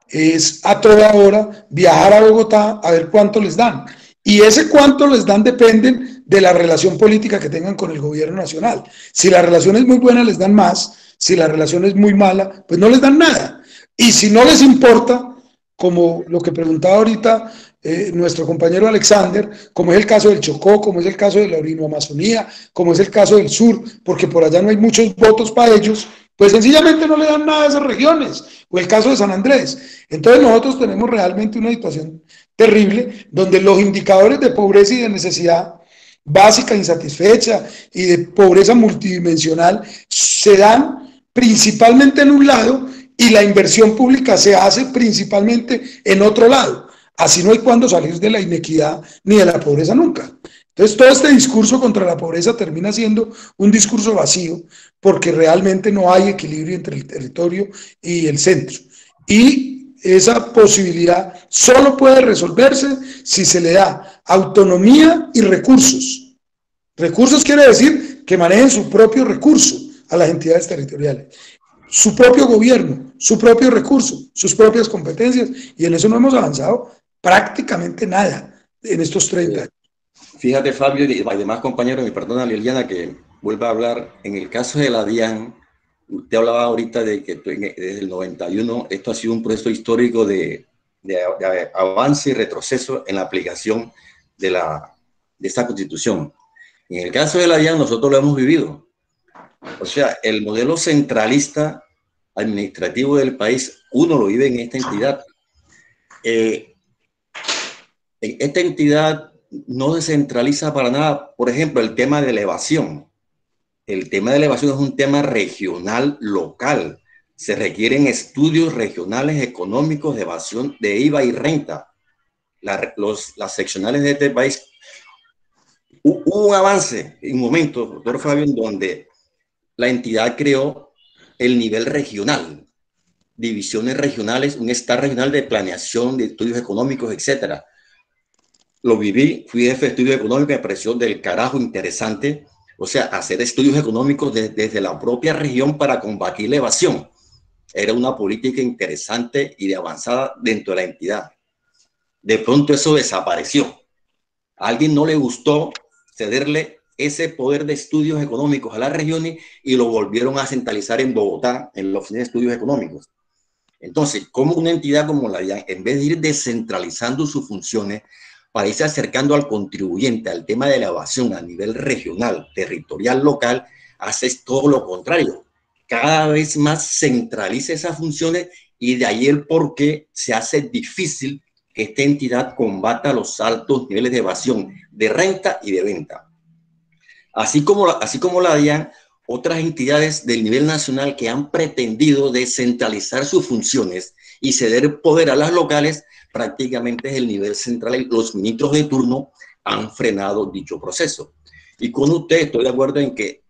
es a toda hora viajar a Bogotá a ver cuánto les dan. Y ese cuánto les dan dependen de la relación política que tengan con el gobierno nacional. Si la relación es muy buena, les dan más. Si la relación es muy mala, pues no les dan nada. Y si no les importa, como lo que preguntaba ahorita nuestro compañero Alexander, como es el caso del Chocó, como es el caso de la Orinoamazonía, como es el caso del sur, porque por allá no hay muchos votos para ellos, pues sencillamente no le dan nada a esas regiones, o el caso de San Andrés. Entonces nosotros tenemos realmente una situación terrible, donde los indicadores de pobreza y de necesidad básica, insatisfecha y de pobreza multidimensional se dan principalmente en un lado y la inversión pública se hace principalmente en otro lado. Así no hay cuándo salir de la inequidad ni de la pobreza nunca. Entonces todo este discurso contra la pobreza termina siendo un discurso vacío porque realmente no hay equilibrio entre el territorio y el centro. Y esa posibilidad solo puede resolverse si se le da autonomía y recursos. Recursos quiere decir que manejen su propio recurso a las entidades territoriales, su propio gobierno, su propio recurso, sus propias competencias, y en eso no hemos avanzado prácticamente nada en estos 30 años. Fíjate, Fabio, y además, compañero, me perdona Liliana que vuelva a hablar, en el caso de la DIAN, usted hablaba ahorita de que desde el 91 esto ha sido un proceso histórico de avance y retroceso en la aplicación de esta constitución. En el caso de la DIAN nosotros lo hemos vivido. O sea, el modelo centralista administrativo del país, uno lo vive en esta entidad. Esta entidad no descentraliza para nada, por ejemplo, el tema de elevación. El tema de elevación es un tema regional, local. Se requieren estudios regionales económicos de evasión de IVA y renta. Las seccionales de este país, hubo un avance, en un momento, doctor Fabio, en donde la entidad creó el nivel regional, divisiones regionales, un staff regional de planeación, de estudios económicos, etcétera. Lo viví, fui jefe de estudios económicos, me pareció del carajo interesante, o sea, hacer estudios económicos desde la propia región para combatir la evasión. Era una política interesante y de avanzada dentro de la entidad. De pronto eso desapareció. A alguien no le gustó cederle ese poder de estudios económicos a las regiones y lo volvieron a centralizar en Bogotá, en la Oficina de Estudios Económicos. Entonces, como una entidad como la DIAN, en vez de ir descentralizando sus funciones, para irse acercando al contribuyente, al tema de la evasión a nivel regional, territorial, local, hace todo lo contrario. Cada vez más centraliza esas funciones y de ahí el por qué se hace difícil que esta entidad combata los altos niveles de evasión de renta y de venta. Así como la DIAN, otras entidades del nivel nacional que han pretendido descentralizar sus funciones y ceder poder a las locales, prácticamente es el nivel central y los ministros de turno han frenado dicho proceso. Y con usted estoy de acuerdo en que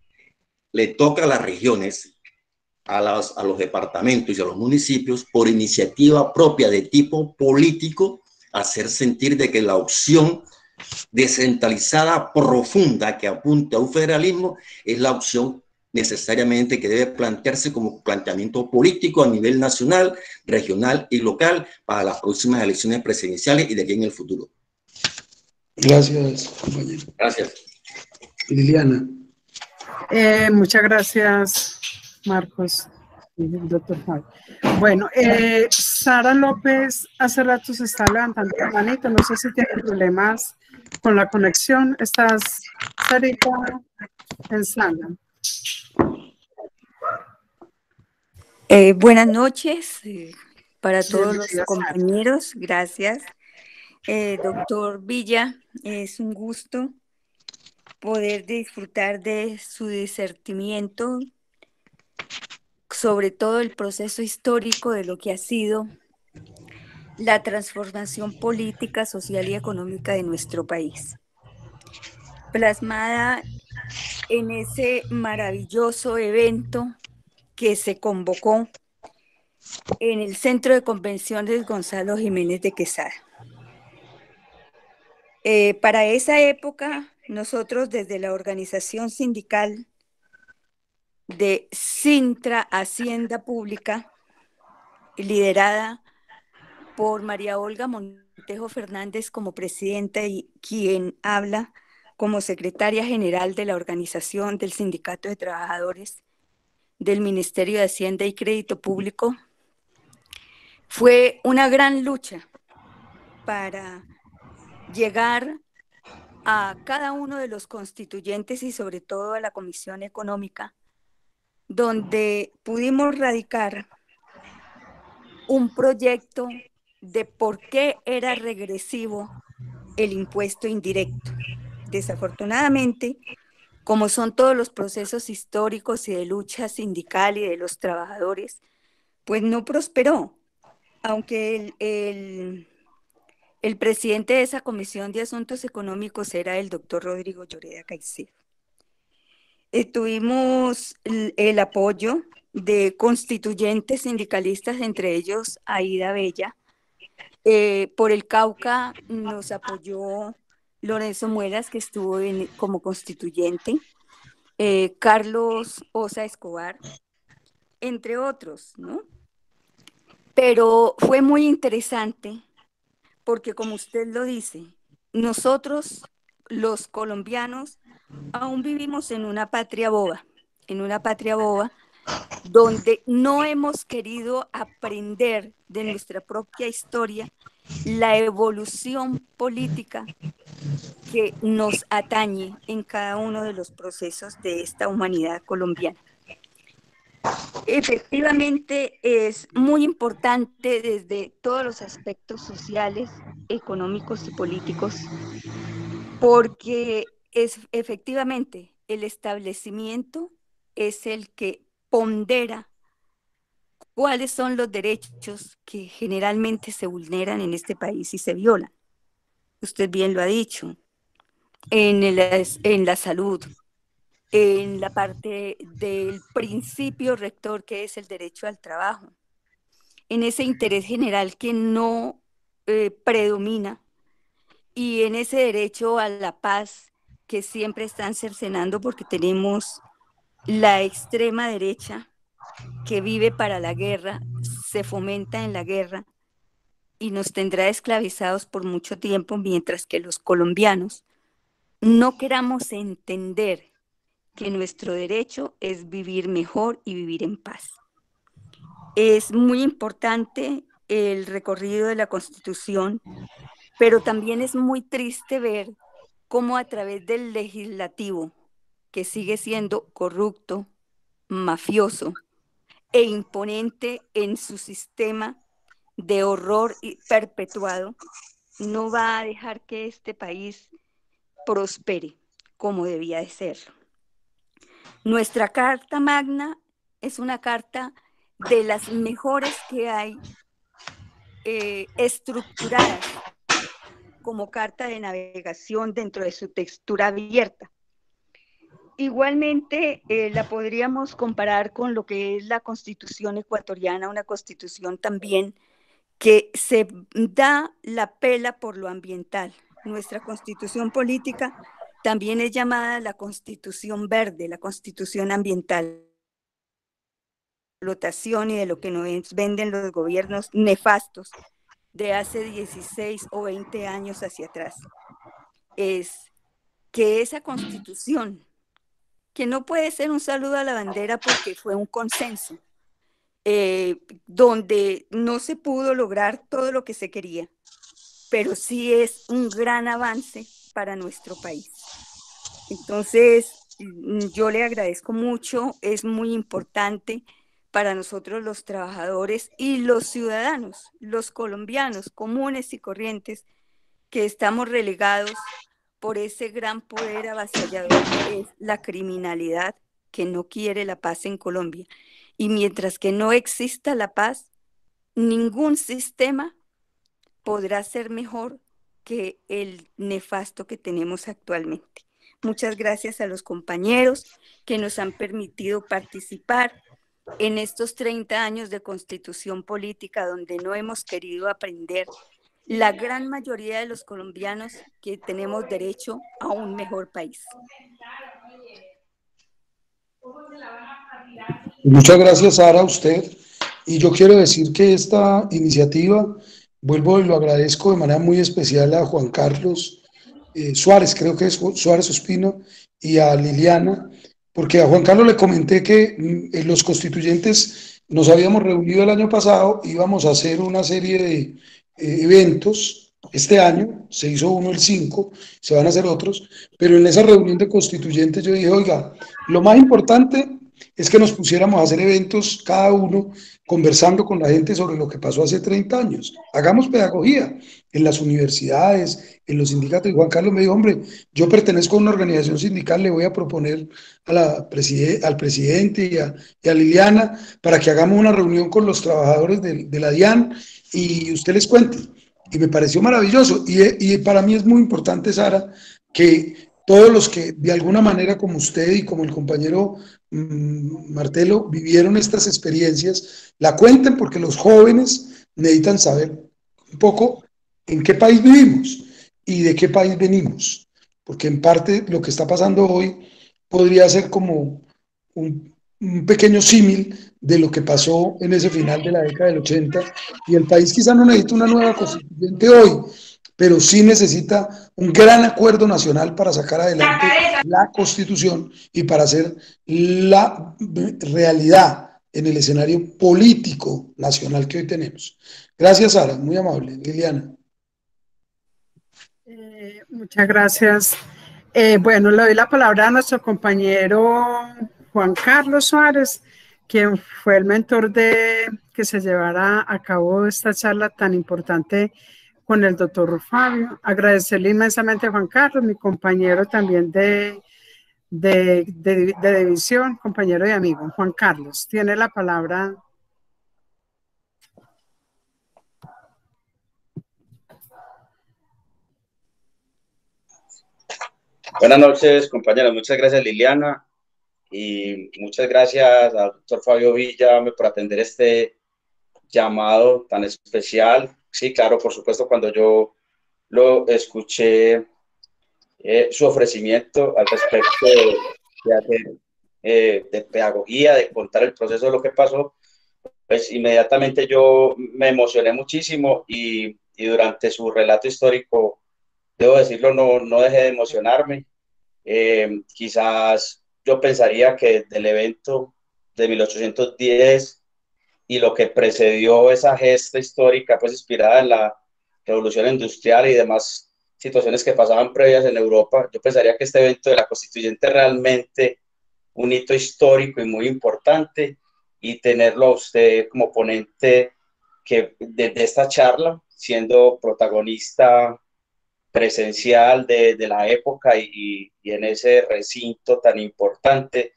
le toca a las regiones, a los departamentos y a los municipios, por iniciativa propia de tipo político, hacer sentir de que la opción descentralizada profunda que apunta a un federalismo es la opción necesariamente que debe plantearse como planteamiento político a nivel nacional, regional y local para las próximas elecciones presidenciales y de aquí en el futuro. Gracias, compañero. Gracias. Liliana. Muchas gracias, Marcos y el doctor Fabio. Bueno, Sara López hace rato se está levantando la manito, no sé si tiene problemas con la conexión. ¿Estás, Sarita, en sala? Buenas noches para todos los compañeros, gracias. Doctor Villa, es un gusto poder disfrutar de su discernimiento, sobre todo el proceso histórico de lo que ha sido la transformación política, social y económica de nuestro país, plasmada en ese maravilloso evento que se convocó en el Centro de Convenciones Gonzalo Jiménez de Quesada. Para esa época, nosotros desde la organización sindical de Sintra Hacienda Pública, liderada por María Olga Montejo Fernández como presidenta y quien habla como secretaria general de la organización del Sindicato de Trabajadores del Ministerio de Hacienda y Crédito Público, fue una gran lucha para llegar a cada uno de los constituyentes y sobre todo a la Comisión Económica, donde pudimos radicar un proyecto de por qué era regresivo el impuesto indirecto. Desafortunadamente, como son todos los procesos históricos y de lucha sindical y de los trabajadores, pues no prosperó, aunque el presidente de esa Comisión de Asuntos Económicos era el doctor Rodrigo Lloreda Caicedo. Tuvimos el apoyo de constituyentes sindicalistas, entre ellos Aida Bella. Por el Cauca nos apoyó Lorenzo Muelas, que estuvo como constituyente, Carlos Osa Escobar, entre otros, ¿no? Pero fue muy interesante porque, como usted lo dice, nosotros, los colombianos, aún vivimos en una patria boba donde no hemos querido aprender de nuestra propia historia la evolución política que nos atañe en cada uno de los procesos de esta humanidad colombiana. Efectivamente, es muy importante desde todos los aspectos sociales, económicos y políticos, porque efectivamente el establecimiento es el que pondera cuáles son los derechos que generalmente se vulneran en este país y se violan. Usted bien lo ha dicho, en la salud, en la parte del principio rector que es el derecho al trabajo, en ese interés general que no predomina y en ese derecho a la paz que siempre están cercenando porque tenemos la extrema derecha que vive para la guerra, se fomenta en la guerra y nos tendrá esclavizados por mucho tiempo, mientras que los colombianos no queramos entender que nuestro derecho es vivir mejor y vivir en paz. Es muy importante el recorrido de la Constitución, pero también es muy triste ver cómo a través del legislativo, que sigue siendo corrupto, mafioso e imponente en su sistema de horror perpetuado, no va a dejar que este país prospere como debía de serlo. Nuestra Carta Magna es una carta de las mejores que hay, estructuradas como carta de navegación dentro de su textura abierta. Igualmente, la podríamos comparar con lo que es la Constitución ecuatoriana, una constitución también que se da la pela por lo ambiental. Nuestra constitución política también es llamada la Constitución Verde, la Constitución Ambiental. Explotación y de lo que nos venden los gobiernos nefastos de hace 16 o 20 años hacia atrás. Es que esa constitución que no puede ser un saludo a la bandera porque fue un consenso, donde no se pudo lograr todo lo que se quería, pero sí es un gran avance para nuestro país. Entonces, yo le agradezco mucho, es muy importante para nosotros los trabajadores y los ciudadanos, los colombianos comunes y corrientes, que estamos relegados por ese gran poder avasallador que es la criminalidad, que no quiere la paz en Colombia. Y mientras que no exista la paz, ningún sistema podrá ser mejor que el nefasto que tenemos actualmente. Muchas gracias a los compañeros que nos han permitido participar en estos 30 años de constitución política, donde no hemos querido aprender la gran mayoría de los colombianos que tenemos derecho a un mejor país. Muchas gracias, Sara, a usted. Y yo quiero decir que esta iniciativa, vuelvo y lo agradezco de manera muy especial a Juan Carlos Suárez, creo que es Suárez Ospino, y a Liliana, porque a Juan Carlos le comenté que los constituyentes nos habíamos reunido el año pasado, íbamos a hacer una serie de eventos. Este año se hizo uno el 5, se van a hacer otros, pero en esa reunión de constituyentes yo dije, oiga, lo más importante es que nos pusiéramos a hacer eventos cada uno conversando con la gente sobre lo que pasó hace 30 años. Hagamos pedagogía en las universidades, en los sindicatos. Y Juan Carlos me dijo, hombre, yo pertenezco a una organización sindical, le voy a proponer al presidente y a Liliana para que hagamos una reunión con los trabajadores de la DIAN y usted les cuente. Y me pareció maravilloso. Y para mí es muy importante, Sara, que todos los que de alguna manera como usted y como el compañero Martelo vivieron estas experiencias, la cuenten, porque los jóvenes necesitan saber un poco en qué país vivimos y de qué país venimos, porque en parte lo que está pasando hoy podría ser como un pequeño símil de lo que pasó en ese final de la década del 80, y el país quizá no necesita una nueva constituyente hoy, pero sí necesita un gran acuerdo nacional para sacar adelante la Constitución y para hacer la realidad en el escenario político nacional que hoy tenemos. Gracias, Sara, muy amable. Liliana. Muchas gracias. Bueno, le doy la palabra a nuestro compañero Juan Carlos Suárez, quien fue el mentor de que se llevara a cabo esta charla tan importante con el doctor Fabio. Agradecerle inmensamente a Juan Carlos, mi compañero también de división, compañero y amigo. Juan Carlos, tiene la palabra. Buenas noches, compañeros. Muchas gracias, Liliana, y muchas gracias al doctor Fabio Villa por atender este llamado tan especial. Sí, claro, por supuesto, cuando yo lo escuché, su ofrecimiento al respecto de hacer de pedagogía, de contar el proceso de lo que pasó, pues inmediatamente yo me emocioné muchísimo y durante su relato histórico, debo decirlo, no dejé de emocionarme. Quizás yo pensaría que del evento de 1810 y lo que precedió esa gesta histórica, pues inspirada en la revolución industrial y demás situaciones que pasaban previas en Europa, yo pensaría que este evento de la Constituyente es realmente un hito histórico y muy importante, y tenerlo a usted como ponente que de esta charla, siendo protagonista presencial de la época y en ese recinto tan importante,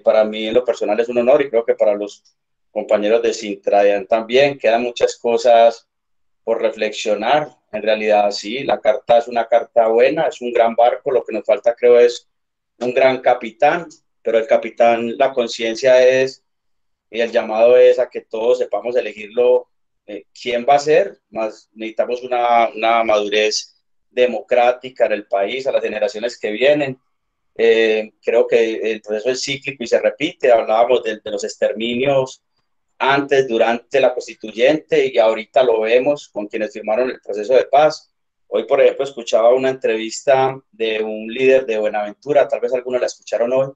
para mí en lo personal es un honor, y creo que para los compañeros de Sintradian también. Quedan muchas cosas por reflexionar. En realidad sí, la carta es una carta buena, es un gran barco, lo que nos falta creo es un gran capitán, pero el capitán, la conciencia es, y el llamado es a que todos sepamos elegirlo, quién va a ser, más necesitamos una madurez democrática en el país, a las generaciones que vienen. Creo que el proceso es cíclico y se repite. Hablábamos de los exterminios antes, durante la constituyente, y ahorita lo vemos con quienes firmaron el proceso de paz. Hoy, por ejemplo, escuchaba una entrevista de un líder de Buenaventura, tal vez algunos la escucharon hoy,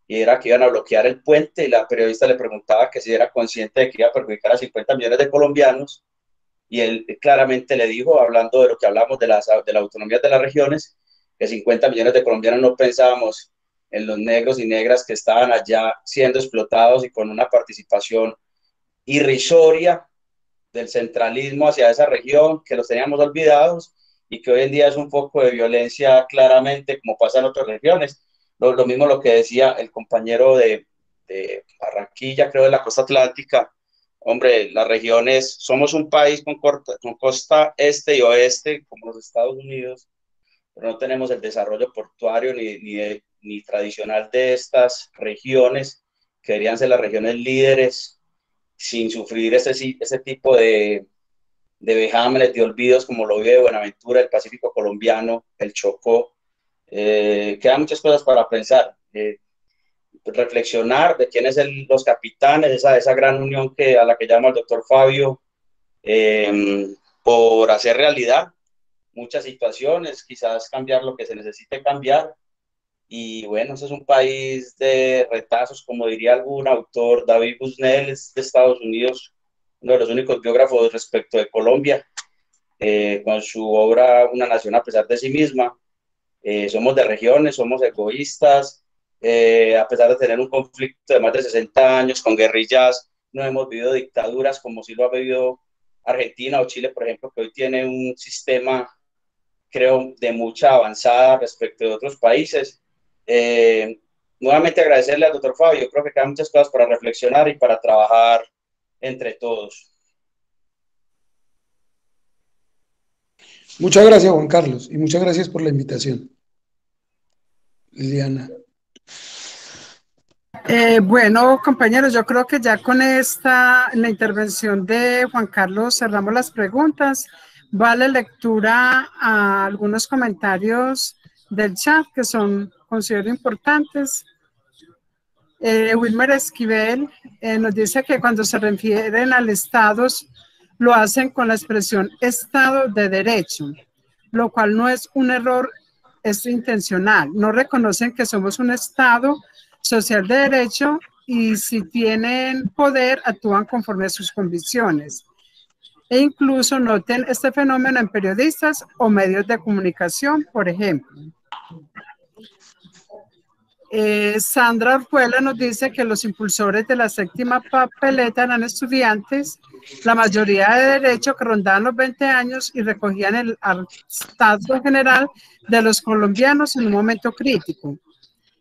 y era que iban a bloquear el puente, y la periodista le preguntaba que si era consciente de que iba a perjudicar a 50 millones de colombianos, y él claramente le dijo, hablando de lo que hablamos de la autonomía de las regiones, que 50 millones de colombianos no pensábamos en los negros y negras que estaban allá siendo explotados y con una participación irrisoria del centralismo hacia esa región, que los teníamos olvidados y que hoy en día es un foco de violencia claramente, como pasa en otras regiones. Lo mismo lo que decía el compañero de Barranquilla, creo, de la costa atlántica. Hombre, las regiones, somos un país con costa este y oeste, como los Estados Unidos, pero no tenemos el desarrollo portuario ni tradicional de estas regiones, que deberían ser las regiones líderes, sin sufrir ese tipo de vejámenes, de olvidos, como lo vive Buenaventura, el Pacífico colombiano, el Chocó. Quedan muchas cosas para pensar, reflexionar de quiénes son los capitanes, esa gran unión a la que llama el doctor Fabio, por hacer realidad muchas situaciones, quizás cambiar lo que se necesite cambiar. Y bueno, ese es un país de retazos, como diría algún autor. David Busnell es de Estados Unidos, uno de los únicos biógrafos respecto de Colombia, con su obra Una nación a pesar de sí misma. Somos de regiones, somos egoístas, a pesar de tener un conflicto de más de 60 años con guerrillas, no hemos vivido dictaduras como si lo ha vivido Argentina o Chile, por ejemplo, que hoy tiene un sistema, creo, de mucha avanzada respecto de otros países. Nuevamente agradecerle al doctor Fabio. Yo creo que quedan muchas cosas para reflexionar y para trabajar entre todos. Muchas gracias, Juan Carlos, y muchas gracias por la invitación. Liliana. Bueno, compañeros, yo creo que ya con la intervención de Juan Carlos cerramos las preguntas. Vale lectura a algunos comentarios del chat que considero importantes. Wilmer Esquivel nos dice que cuando se refieren al Estado lo hacen con la expresión Estado de Derecho, lo cual no es un error, es intencional. No reconocen que somos un Estado social de derecho y si tienen poder actúan conforme a sus convicciones. E incluso noten este fenómeno en periodistas o medios de comunicación, por ejemplo. Sandra Orjuela nos dice que los impulsores de la séptima papeleta eran estudiantes, la mayoría de derecho, que rondaban los 20 años y recogían el hartazgo general de los colombianos en un momento crítico.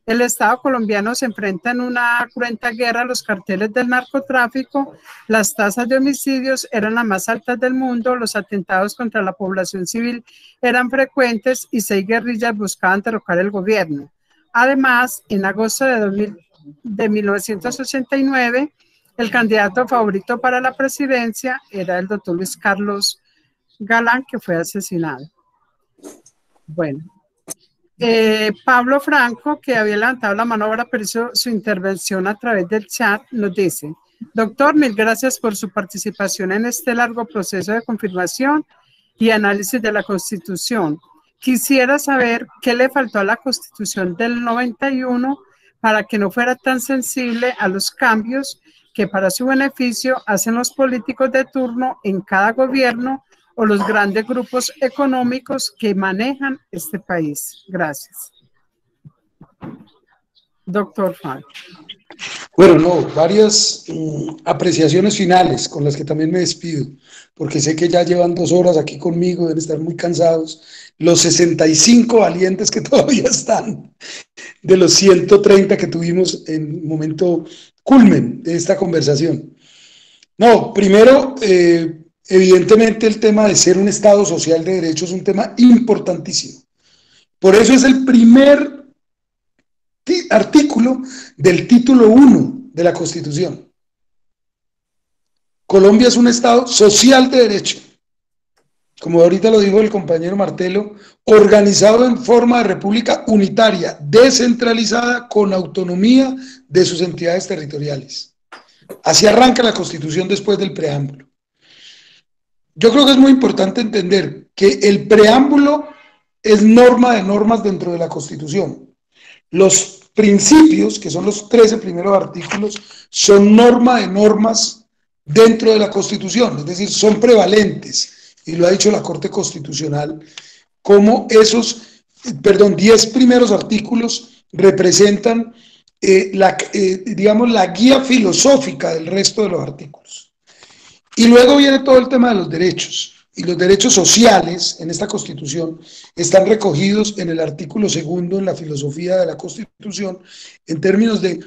El Estado colombiano se enfrenta en una cruenta guerra a los carteles del narcotráfico, las tasas de homicidios eran las más altas del mundo, los atentados contra la población civil eran frecuentes y 6 guerrillas buscaban derrocar el gobierno. Además, en agosto de 1989, el candidato favorito para la presidencia era el doctor Luis Carlos Galán, que fue asesinado. Bueno. Pablo Franco, que había levantado la mano ahora, pero hizo su intervención a través del chat, nos dice: doctor, mil gracias por su participación en este largo proceso de confirmación y análisis de la Constitución. Quisiera saber qué le faltó a la Constitución del 91 para que no fuera tan sensible a los cambios que para su beneficio hacen los políticos de turno en cada gobierno o los grandes grupos económicos que manejan este país. Gracias. Doctor Juan. Bueno, varias apreciaciones finales con las que también me despido, porque sé que ya llevan 2 horas aquí conmigo, deben estar muy cansados. Los 65 valientes que todavía están, de los 130 que tuvimos en momento culmen de esta conversación. No, primero, evidentemente el tema de ser un Estado social de derecho es un tema importantísimo. Por eso es el primer artículo del título 1 de la Constitución. Colombia es un Estado social de derecho, como ahorita lo dijo el compañero Martelo, organizado en forma de república unitaria, descentralizada, con autonomía de sus entidades territoriales. Así arranca la Constitución después del preámbulo. yo creo que es muy importante entender que el preámbulo es norma de normas dentro de la Constitución. Los principios, que son los 13 primeros artículos, son norma de normas dentro de la Constitución, es decir, son prevalentes, y lo ha dicho la Corte Constitucional, como esos, 10 primeros artículos representan digamos, la guía filosófica del resto de los artículos. Y luego viene todo el tema de los derechos. Y los derechos sociales en esta Constitución están recogidos en el artículo 2 en la filosofía de la Constitución, en términos de: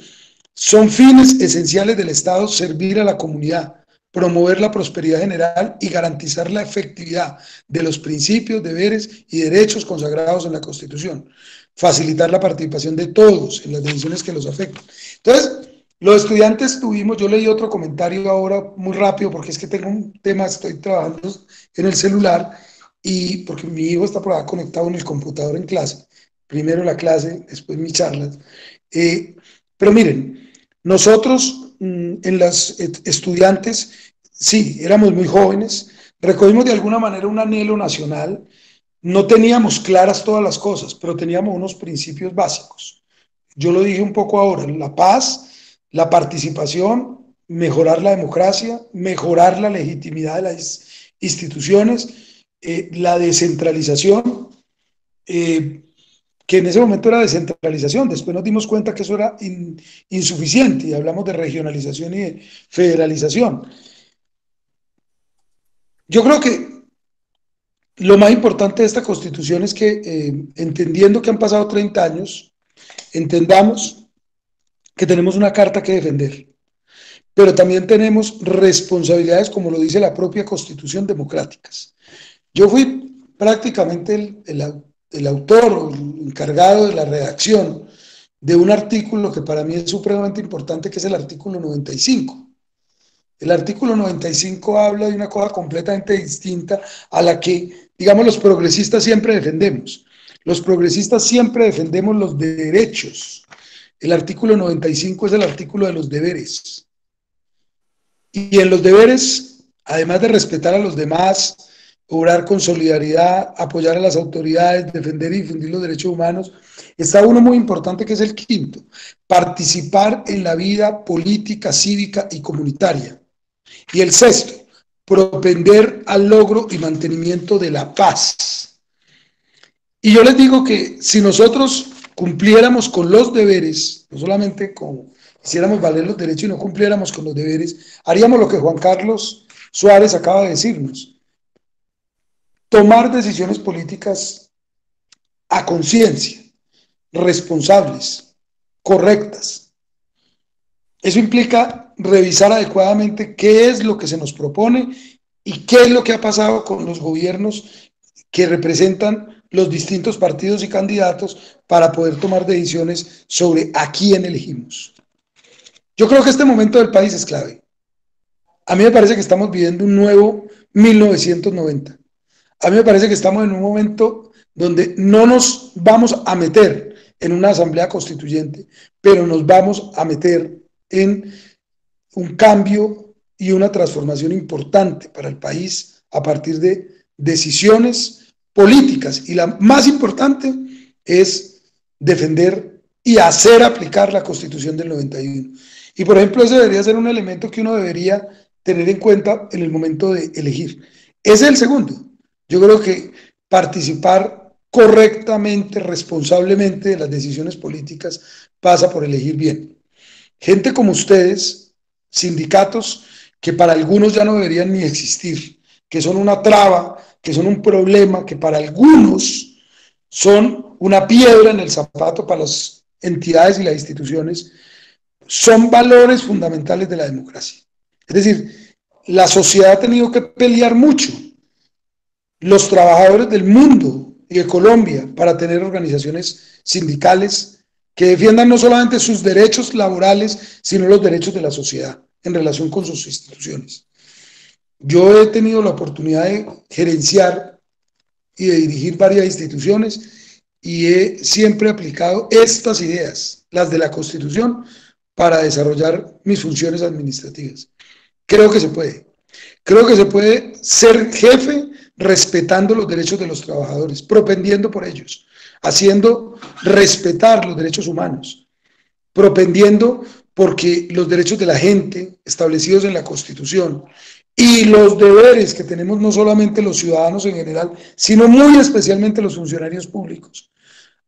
son fines esenciales del Estado servir a la comunidad, promover la prosperidad general y garantizar la efectividad de los principios, deberes y derechos consagrados en la Constitución, facilitar la participación de todos en las decisiones que los afectan. Entonces, los estudiantes yo leí otro comentario ahora muy rápido, porque es que tengo un tema, estoy trabajando en el celular, y porque mi hijo está por acá conectado en el computador en clase, primero la clase, después mis charlas, pero miren, nosotros en las estudiantes, sí, éramos muy jóvenes, recogimos de alguna manera un anhelo nacional, no teníamos claras todas las cosas, pero teníamos unos principios básicos. Yo lo dije un poco ahora: la paz, la participación, mejorar la democracia, mejorar la legitimidad de las instituciones, la descentralización, que en ese momento era descentralización, después nos dimos cuenta que eso era insuficiente y hablamos de regionalización y de federalización. Yo creo que lo más importante de esta Constitución es que, entendiendo que han pasado 30 años, entendamos que tenemos una carta que defender, pero también tenemos responsabilidades, como lo dice la propia Constitución, democráticas. Yo fui prácticamente el autor o el encargado de la redacción de un artículo que para mí es supremamente importante, que es el artículo 95. El artículo 95 habla de una cosa completamente distinta a la que, digamos, los progresistas siempre defendemos. Los progresistas siempre defendemos los derechos. El artículo 95 es el artículo de los deberes. Y en los deberes, además de respetar a los demás, obrar con solidaridad, apoyar a las autoridades, defender y difundir los derechos humanos, está uno muy importante, que es el 5: participar en la vida política, cívica y comunitaria. Y el 6: propender al logro y mantenimiento de la paz. Y yo les digo que si nosotros cumpliéramos con los deberes, no solamente hiciéramos valer los derechos y no cumpliéramos con los deberes, haríamos lo que Juan Carlos Suárez acaba de decirnos: tomar decisiones políticas a conciencia, responsables, correctas. Eso implica revisar adecuadamente qué es lo que se nos propone y qué es lo que ha pasado con los gobiernos que representan los distintos partidos y candidatos, para poder tomar decisiones sobre a quién elegimos. Yo creo que este momento del país es clave. A mí me parece que estamos viviendo un nuevo 1990. A mí me parece que estamos en un momento donde no nos vamos a meter en una asamblea constituyente, pero nos vamos a meter en un cambio y una transformación importante para el país a partir de decisiones políticas, y la más importante es defender y hacer aplicar la Constitución del 91. Y por ejemplo, ese debería ser un elemento que uno debería tener en cuenta en el momento de elegir. Ese es el segundo. Yo creo que participar correctamente, responsablemente de las decisiones políticas pasa por elegir bien. Gente como ustedes, sindicatos que para algunos ya no deberían ni existir, que son una traba, que son un problema, que para algunos son una piedra en el zapato para las entidades y las instituciones, son valores fundamentales de la democracia. Es decir, la sociedad ha tenido que pelear mucho, los trabajadores del mundo y de Colombia, para tener organizaciones sindicales que defiendan no solamente sus derechos laborales, sino los derechos de la sociedad en relación con sus instituciones. Yo he tenido la oportunidad de gerenciar y de dirigir varias instituciones, y he siempre aplicado estas ideas, las de la Constitución, para desarrollar mis funciones administrativas. Creo que se puede. Creo que se puede ser jefe respetando los derechos de los trabajadores, propendiendo por ellos, haciendo respetar los derechos humanos, propendiendo porque los derechos de la gente establecidos en la Constitución y los deberes que tenemos no solamente los ciudadanos en general, sino muy especialmente los funcionarios públicos,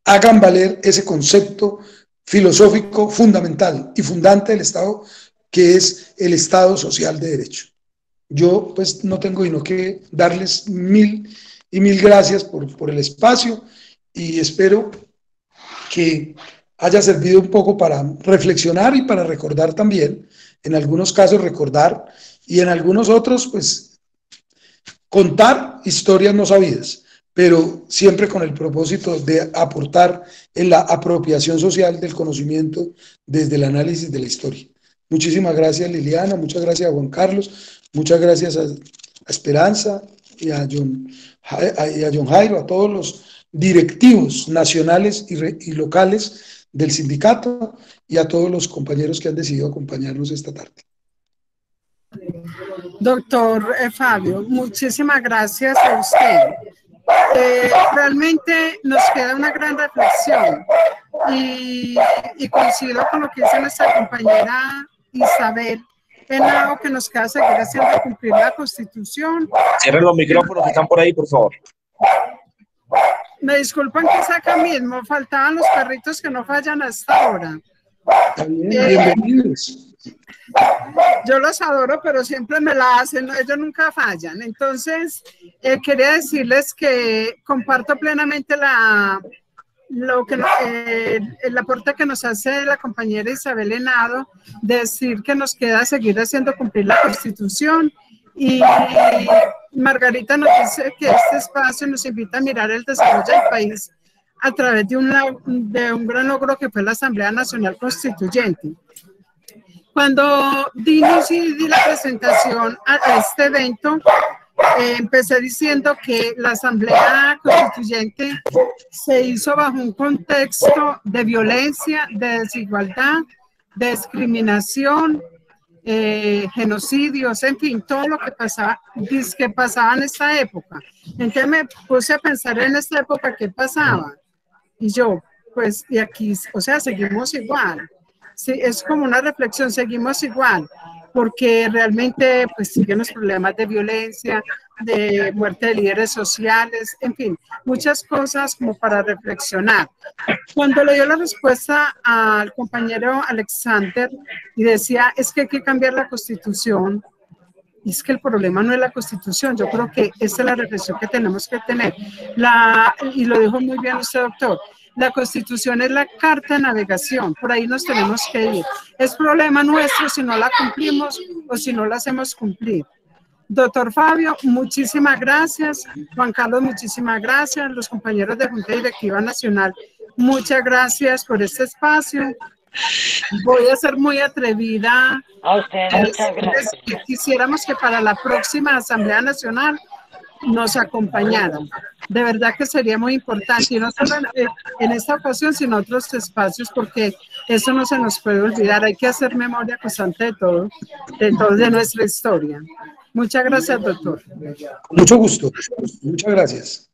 hagan valer ese concepto filosófico fundamental y fundante del Estado, que es el Estado social de derecho. Yo pues no tengo sino que darles mil gracias por el espacio y espero que haya servido un poco para reflexionar y para recordar también, en algunos casos recordar y en algunos otros pues contar historias no sabidas, pero siempre con el propósito de aportar en la apropiación social del conocimiento desde el análisis de la historia. Muchísimas gracias, Liliana, muchas gracias a Juan Carlos, muchas gracias a Esperanza y a John Jairo, a todos los directivos nacionales y locales del sindicato y a todos los compañeros que han decidido acompañarnos esta tarde. Doctor Fabio, muchísimas gracias a usted. Realmente nos queda una gran reflexión y coincido con lo que dice nuestra compañera Isabel Henao, que nos queda seguir haciendo cumplir la Constitución. Cierren los micrófonos que están por ahí, por favor. Me disculpan que es acá mismo, faltaban los perritos que no fallan hasta ahora. Bienvenidos. Yo los adoro, pero siempre me la hacen, ellos nunca fallan. Entonces, quería decirles que comparto plenamente el aporte que nos hace la compañera Isabel Henao, de decir que nos queda seguir haciendo cumplir la Constitución. Y Margarita nos dice que este espacio nos invita a mirar el desarrollo del país a través de un gran logro que fue la Asamblea Nacional Constituyente. Cuando di la presentación a este evento, empecé diciendo que la Asamblea Constituyente se hizo bajo un contexto de violencia, de desigualdad, de discriminación, genocidios, en fin, todo lo que pasaba en esta época. Entonces me puse a pensar en esta época qué pasaba. Y yo, pues, y aquí, o sea, seguimos igual. Sí, es como una reflexión, seguimos igual, porque realmente pues siguen los problemas de violencia, de muerte de líderes sociales, en fin, muchas cosas como para reflexionar. Cuando le dio la respuesta al compañero Alexander y decía, es que hay que cambiar la Constitución, y es que el problema no es la Constitución, yo creo que esa es la reflexión que tenemos que tener. Y lo dijo muy bien usted, doctor, la Constitución es la carta de navegación, por ahí nos tenemos que ir. Es problema nuestro si no la cumplimos o si no la hacemos cumplir. Doctor Fabio, muchísimas gracias. Juan Carlos, muchísimas gracias. Los compañeros de Junta Directiva Nacional, muchas gracias por este espacio. Voy a ser muy atrevida. A usted, muchas gracias. Quisiéramos que para la próxima Asamblea Nacional nos acompañaran. De verdad que sería muy importante, y no solo en esta ocasión, sino en otros espacios, porque eso no se nos puede olvidar. Hay que hacer memoria constante de nuestra historia. Muchas gracias, doctor. Mucho gusto. Muchas gracias.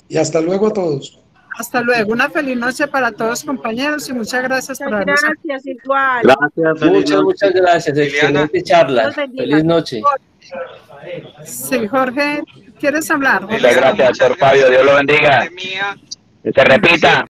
Y hasta luego a todos. Hasta luego. Una feliz noche para todos, compañeros, y muchas gracias por habernos. Gracias, igual. Gracias, muchas gracias. Excelente charla. Feliz noche. Sí, Jorge, ¿quieres hablar? Muchas gracias, doctor Fabio. Dios lo bendiga. Que se repita.